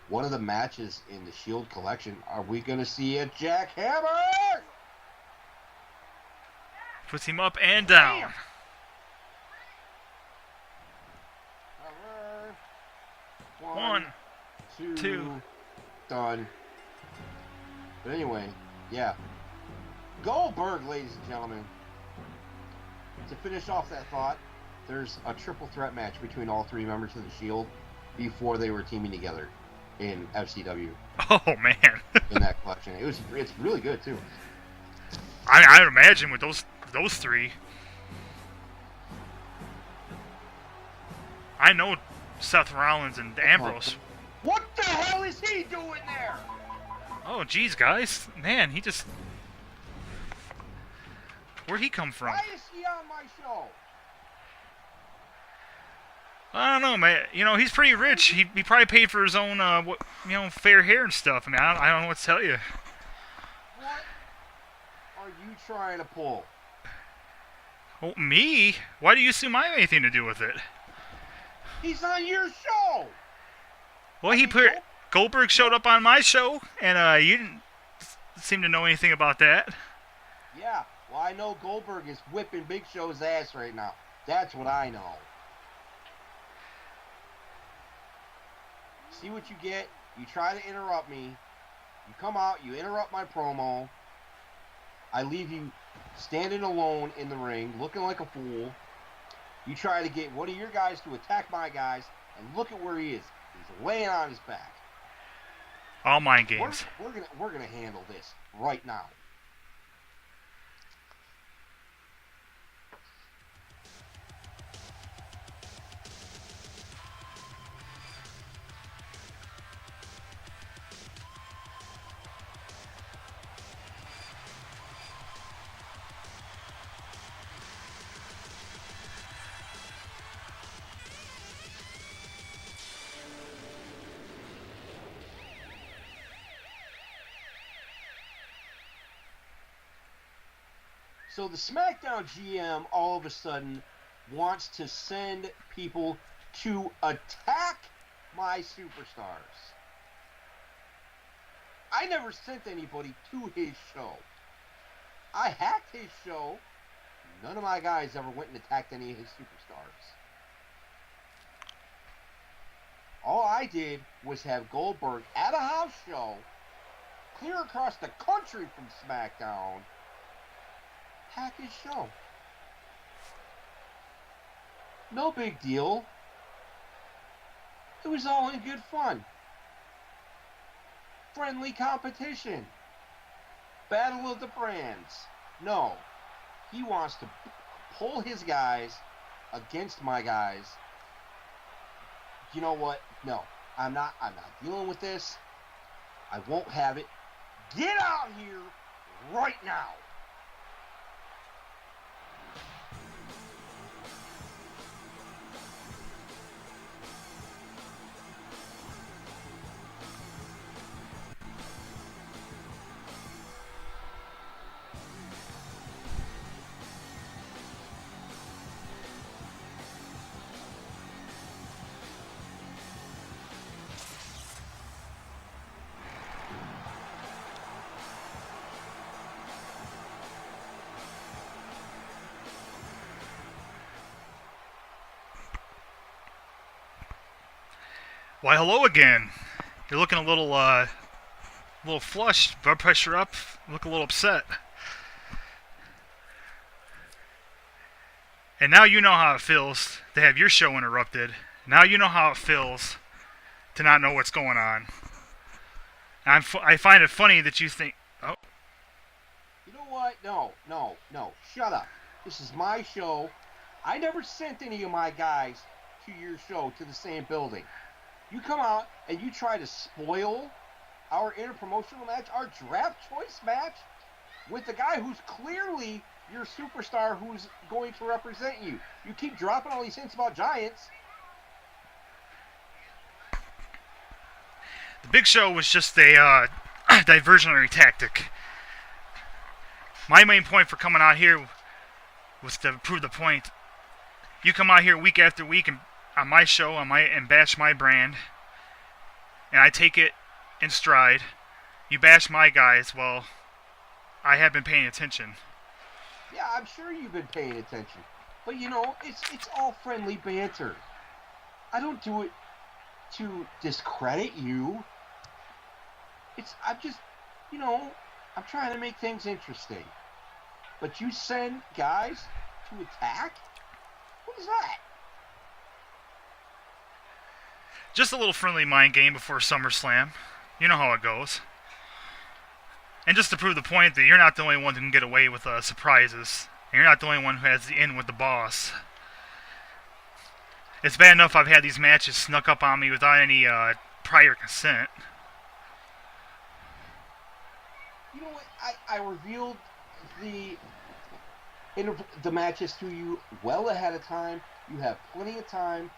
One of the matches in the Shield collection, are we going to see a jackhammer? Puts him up and down. One, two. Done. But anyway, yeah. Goldberg, ladies and gentlemen. To finish off that thought, there's a triple threat match between all three members of the Shield before they were teaming together in FCW. Oh man! In that collection, it's really good too. I would imagine with those three. I know Seth Rollins and Ambrose. What the hell is he doing there? Oh, geez, guys. Man, he just... Where'd he come from? Why is he on my show? I don't know, man. You know, he's pretty rich. He probably paid for his own, fair hair and stuff. I mean, I don't know what to tell you. What are you trying to pull? Oh, me? Why do you assume I have anything to do with it? He's on your show! Well, Goldberg showed up on my show, and you didn't seem to know anything about that. Yeah, well, I know Goldberg is whipping Big Show's ass right now. That's what I know. See what you get? You try to interrupt me. You come out, you interrupt my promo. I leave you standing alone in the ring, looking like a fool. You try to get one of your guys to attack my guys, and look at where he is. He's laying on his back. All mind games. We're gonna handle this right now. So the SmackDown GM all of a sudden wants to send people to attack my superstars. I never sent anybody to his show. I hacked his show. None of my guys ever went and attacked any of his superstars. All I did was have Goldberg at a house show, clear across the country from SmackDown, hack his show. No big deal. It was all in good fun. Friendly competition. Battle of the brands. No. He wants to pull his guys against my guys. You know what? No. I'm not dealing with this. I won't have it. Get out here right now. Why, hello again. You're looking a little flushed, blood pressure up, look a little upset. And now you know how it feels to have your show interrupted. Now you know how it feels to not know what's going on. I find it funny that you think, oh. You know what? No. Shut up. This is my show. I never sent any of my guys to your show, to the same building. You come out and you try to spoil our interpromotional match, our draft choice match, with the guy who's clearly your superstar who's going to represent you. You keep dropping all these hints about Giants. The Big Show was just a diversionary tactic. My main point for coming out here was to prove the point. You come out here week after week and on my show, and bash my brand, and I take it in stride. You bash my guys, well, I have been paying attention. Yeah, I'm sure you've been paying attention. But you know, it's all friendly banter. I don't do it to discredit you. I'm just, I'm trying to make things interesting. But you send guys to attack? What is that? Just a little friendly mind game before SummerSlam. You know how it goes. And just to prove the point that you're not the only one who can get away with surprises. And you're not the only one who has the in with the boss. It's bad enough I've had these matches snuck up on me without any prior consent. You know what? I revealed the matches to you well ahead of time. You have plenty of time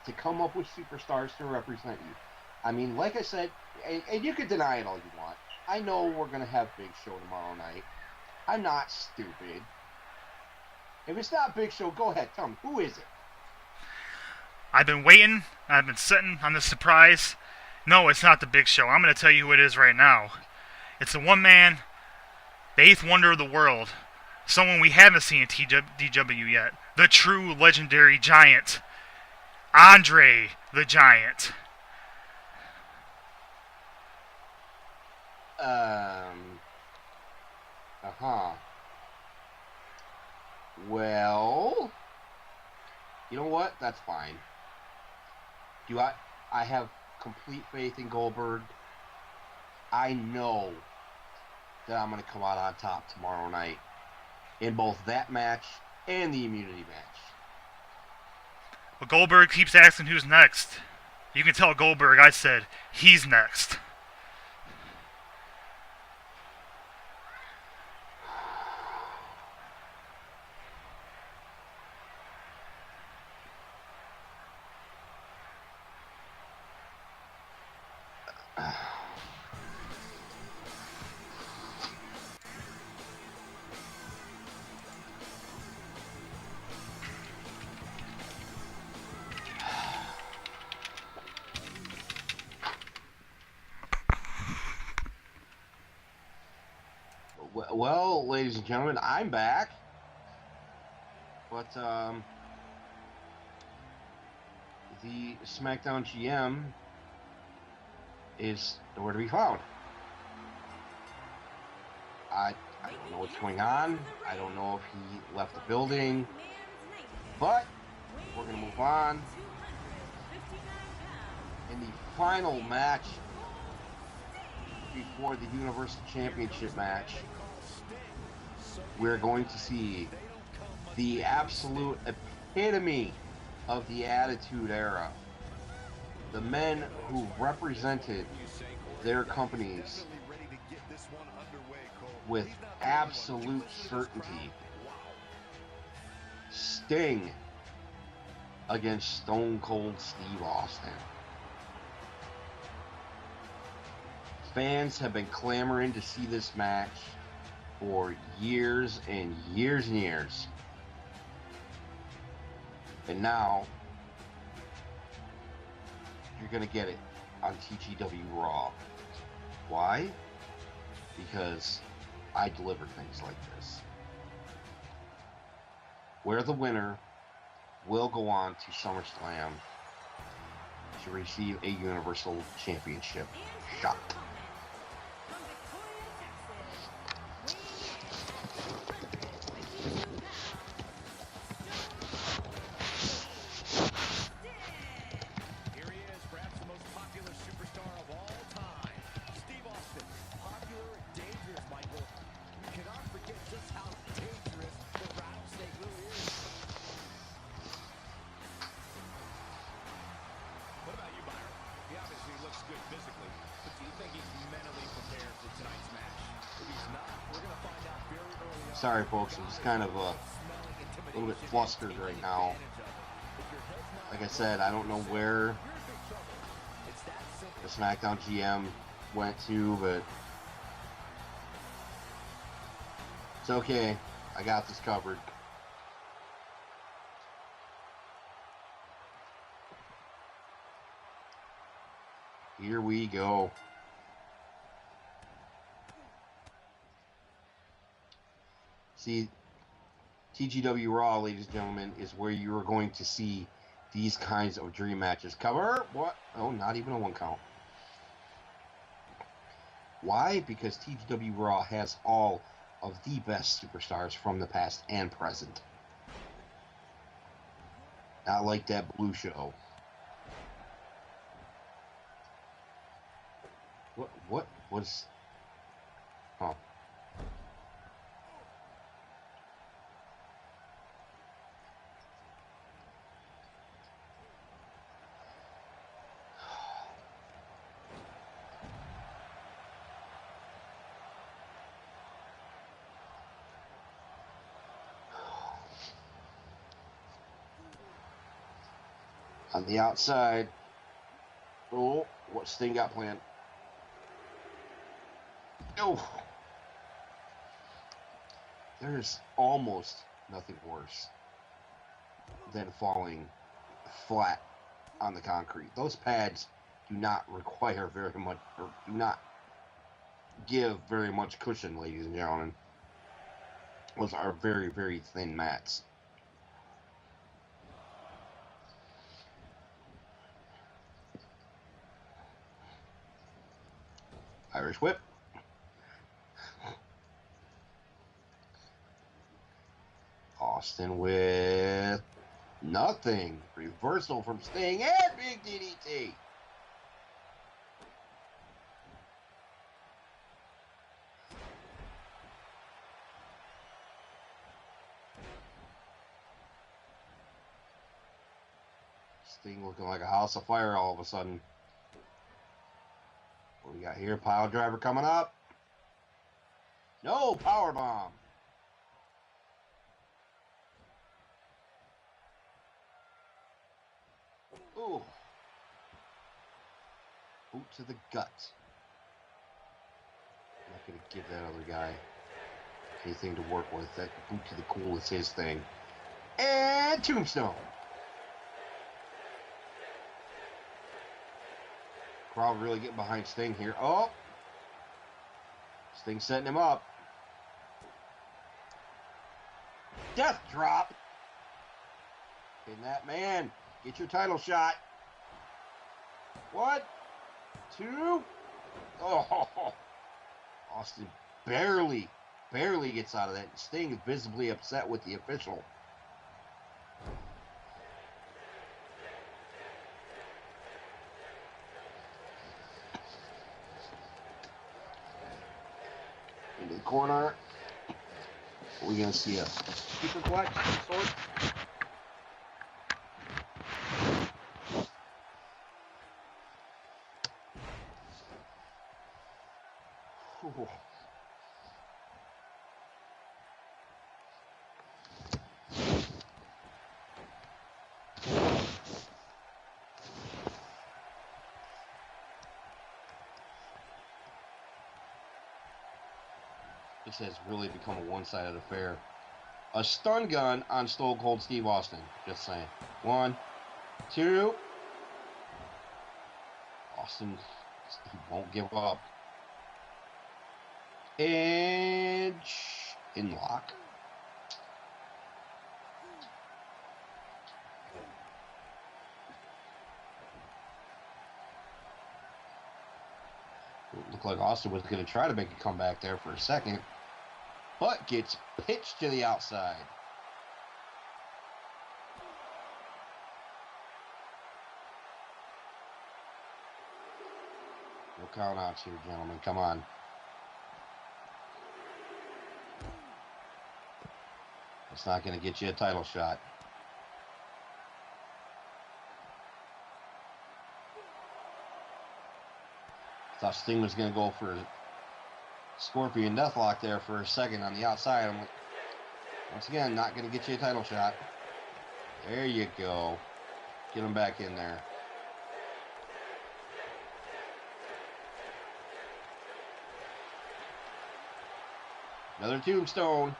to come up with superstars to represent you. I mean, like I said, and you can deny it all you want. I know we're going to have Big Show tomorrow night. I'm not stupid. If it's not Big Show, go ahead. Tell me, who is it? I've been waiting. I've been sitting on this surprise. No, it's not the Big Show. I'm going to tell you who it is right now. It's the one man, the eighth wonder of the world. Someone we haven't seen in TGW yet. The true legendary giant. Andre the Giant. Well, you know what? That's fine. I have complete faith in Goldberg. I know that I'm going to come out on top tomorrow night in both that match and the immunity match. Well, Goldberg keeps asking who's next. You can tell Goldberg I said he's next. Well, ladies and gentlemen, I'm back. But, the SmackDown GM is nowhere to be found. I don't know what's going on. I don't know if he left the building. But we're going to move on. In the final match before the Universal Championship match, we're going to see the absolute epitome of the Attitude Era. The men who represented their companies with absolute certainty. Sting against Stone Cold Steve Austin. Fans have been clamoring to see this match for years and years and years. And now, you're going to get it on TGW RAW. Why? Because I deliver things like this. Where the winner will go on to SummerSlam to receive a Universal Championship shot. Sorry, folks, I'm just kind of a little bit flustered right now. Like I said, I don't know where the SmackDown GM went to, but it's okay. I got this covered. Here we go. See, TGW RAW, ladies and gentlemen, is where you are going to see these kinds of dream matches. Cover? What? Oh, not even a 1 count. Why? Because TGW RAW has all of the best superstars from the past and present. Not like that Blue Show. What was... Huh. On the outside. Oh, what Sting got planned? Oh. There's almost nothing worse than falling flat on the concrete. Those pads do not require very much, or do not give very much cushion, ladies and gentlemen. Those are very, very thin mats. Irish whip. Austin with nothing. Reversal from Sting and big DDT. Sting looking like a house of fire all of a sudden. What do we got here? Pile driver coming up. No, power bomb. Ooh. Boot to the gut. I'm not going to give that other guy anything to work with. That boot to the cool is his thing. And tombstone. Crowd really getting behind Sting here. Oh! Sting setting him up. Death drop. Pin that man. Get your title shot. 1, 2. Oh! Austin barely gets out of that. Sting is visibly upset with the official. Into the corner. Are we going to see a superplex of some sort? Ooh. This has really become a one-sided affair. A stun gun on Stone Cold Steve Austin. Just saying. 1, 2. Austin, he won't give up. And in lock. It looked like Austin was going to try to make a comeback there for a second, but gets pitched to the outside. No count outs here, gentlemen. Come on. It's not going to get you a title shot. Thought Sting was going to go for a Scorpion Deathlock there for a second on the outside. I'm like, once again, not going to get you a title shot. There you go. Get him back in there. Another tombstone.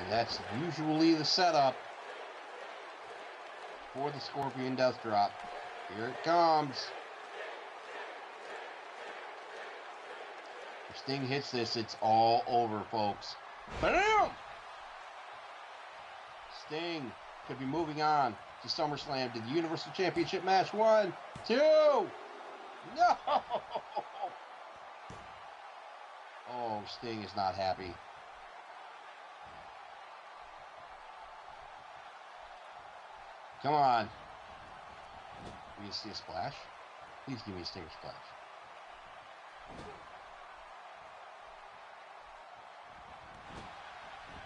And that's usually the setup for the Scorpion Death Drop. Here it comes. If Sting hits this, it's all over, folks. Bam! Sting could be moving on to SummerSlam to the Universal Championship match. 1, 2. No! Oh, Sting is not happy. Come on. We see a splash. Please give me a Stinger splash.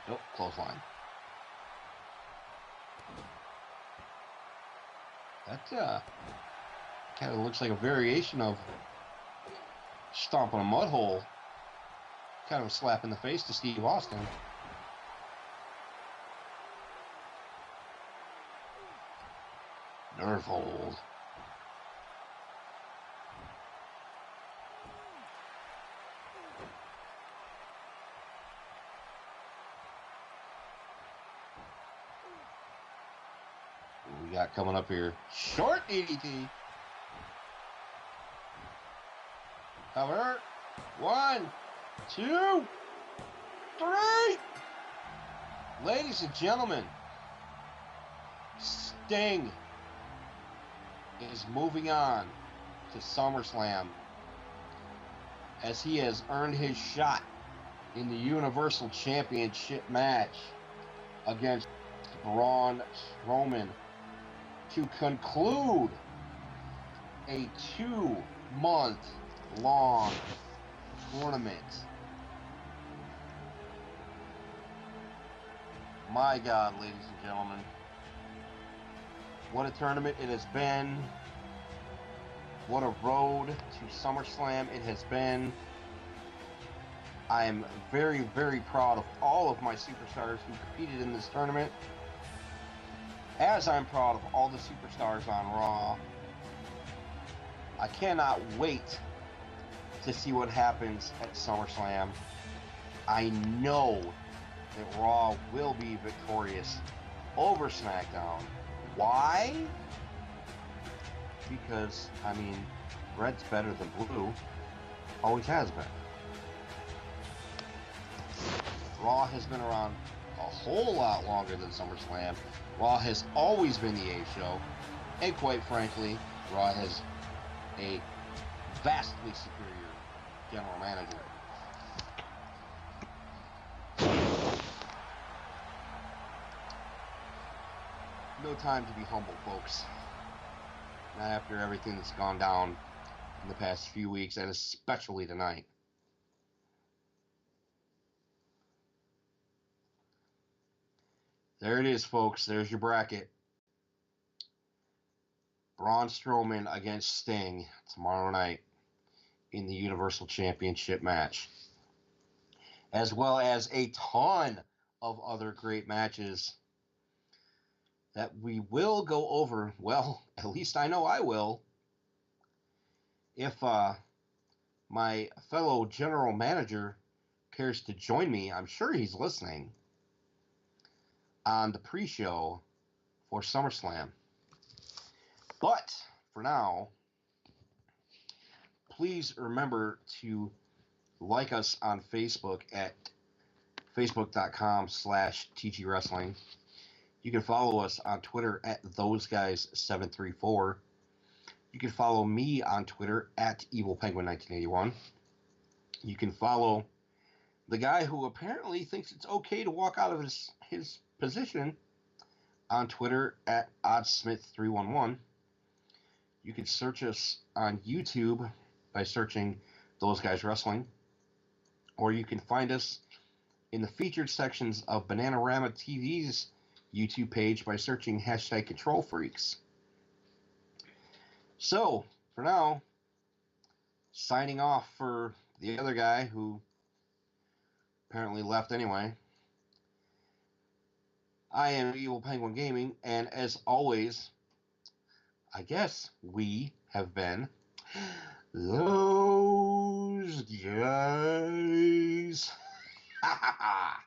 Nope, clothesline. That kind of looks like a variation of stomping a mud hole. Kind of a slap in the face to Steve Austin. Nerve hold. What we got coming up here? Short DDT. Cover. 1, 2, 3. Ladies and gentlemen, Sting is moving on to SummerSlam as he has earned his shot in the Universal Championship match against Braun Strowman to conclude a 2-month-long tournament. My God, ladies and gentlemen, what a tournament it has been. What a road to SummerSlam it has been. I am very, very proud of all of my superstars who competed in this tournament, as I'm proud of all the superstars on Raw. I cannot wait to see what happens at SummerSlam. I know that Raw will be victorious over SmackDown. Why? Because, I mean, red's better than blue. Always has been. Raw has been around a whole lot longer than SummerSlam. Raw has always been the A show. And quite frankly, Raw has a vastly superior general manager. No time to be humble, folks. Not after everything that's gone down in the past few weeks, and especially tonight. There it is, folks. There's your bracket. Braun Strowman against Sting tomorrow night in the Universal Championship match. As well as a ton of other great matches that we will go over. Well, at least I know I will. If my fellow general manager cares to join me, I'm sure he's listening, on the pre-show for SummerSlam. But for now, please remember to like us on Facebook at facebook.com/TG Wrestling. You can follow us on Twitter at ThoseGuys734. You can follow me on Twitter at EvilPenguin1981. You can follow the guy who apparently thinks it's okay to walk out of his position on Twitter at OddSmith311. You can search us on YouTube by searching Those Guys Wrestling. Or you can find us in the featured sections of BananaRoMa TV's YouTube page by searching #ControlFreaks. So, for now, signing off for the other guy who apparently left anyway. I am Evil Penguin Gaming, and as always, I guess we have been those guys. Ha ha ha.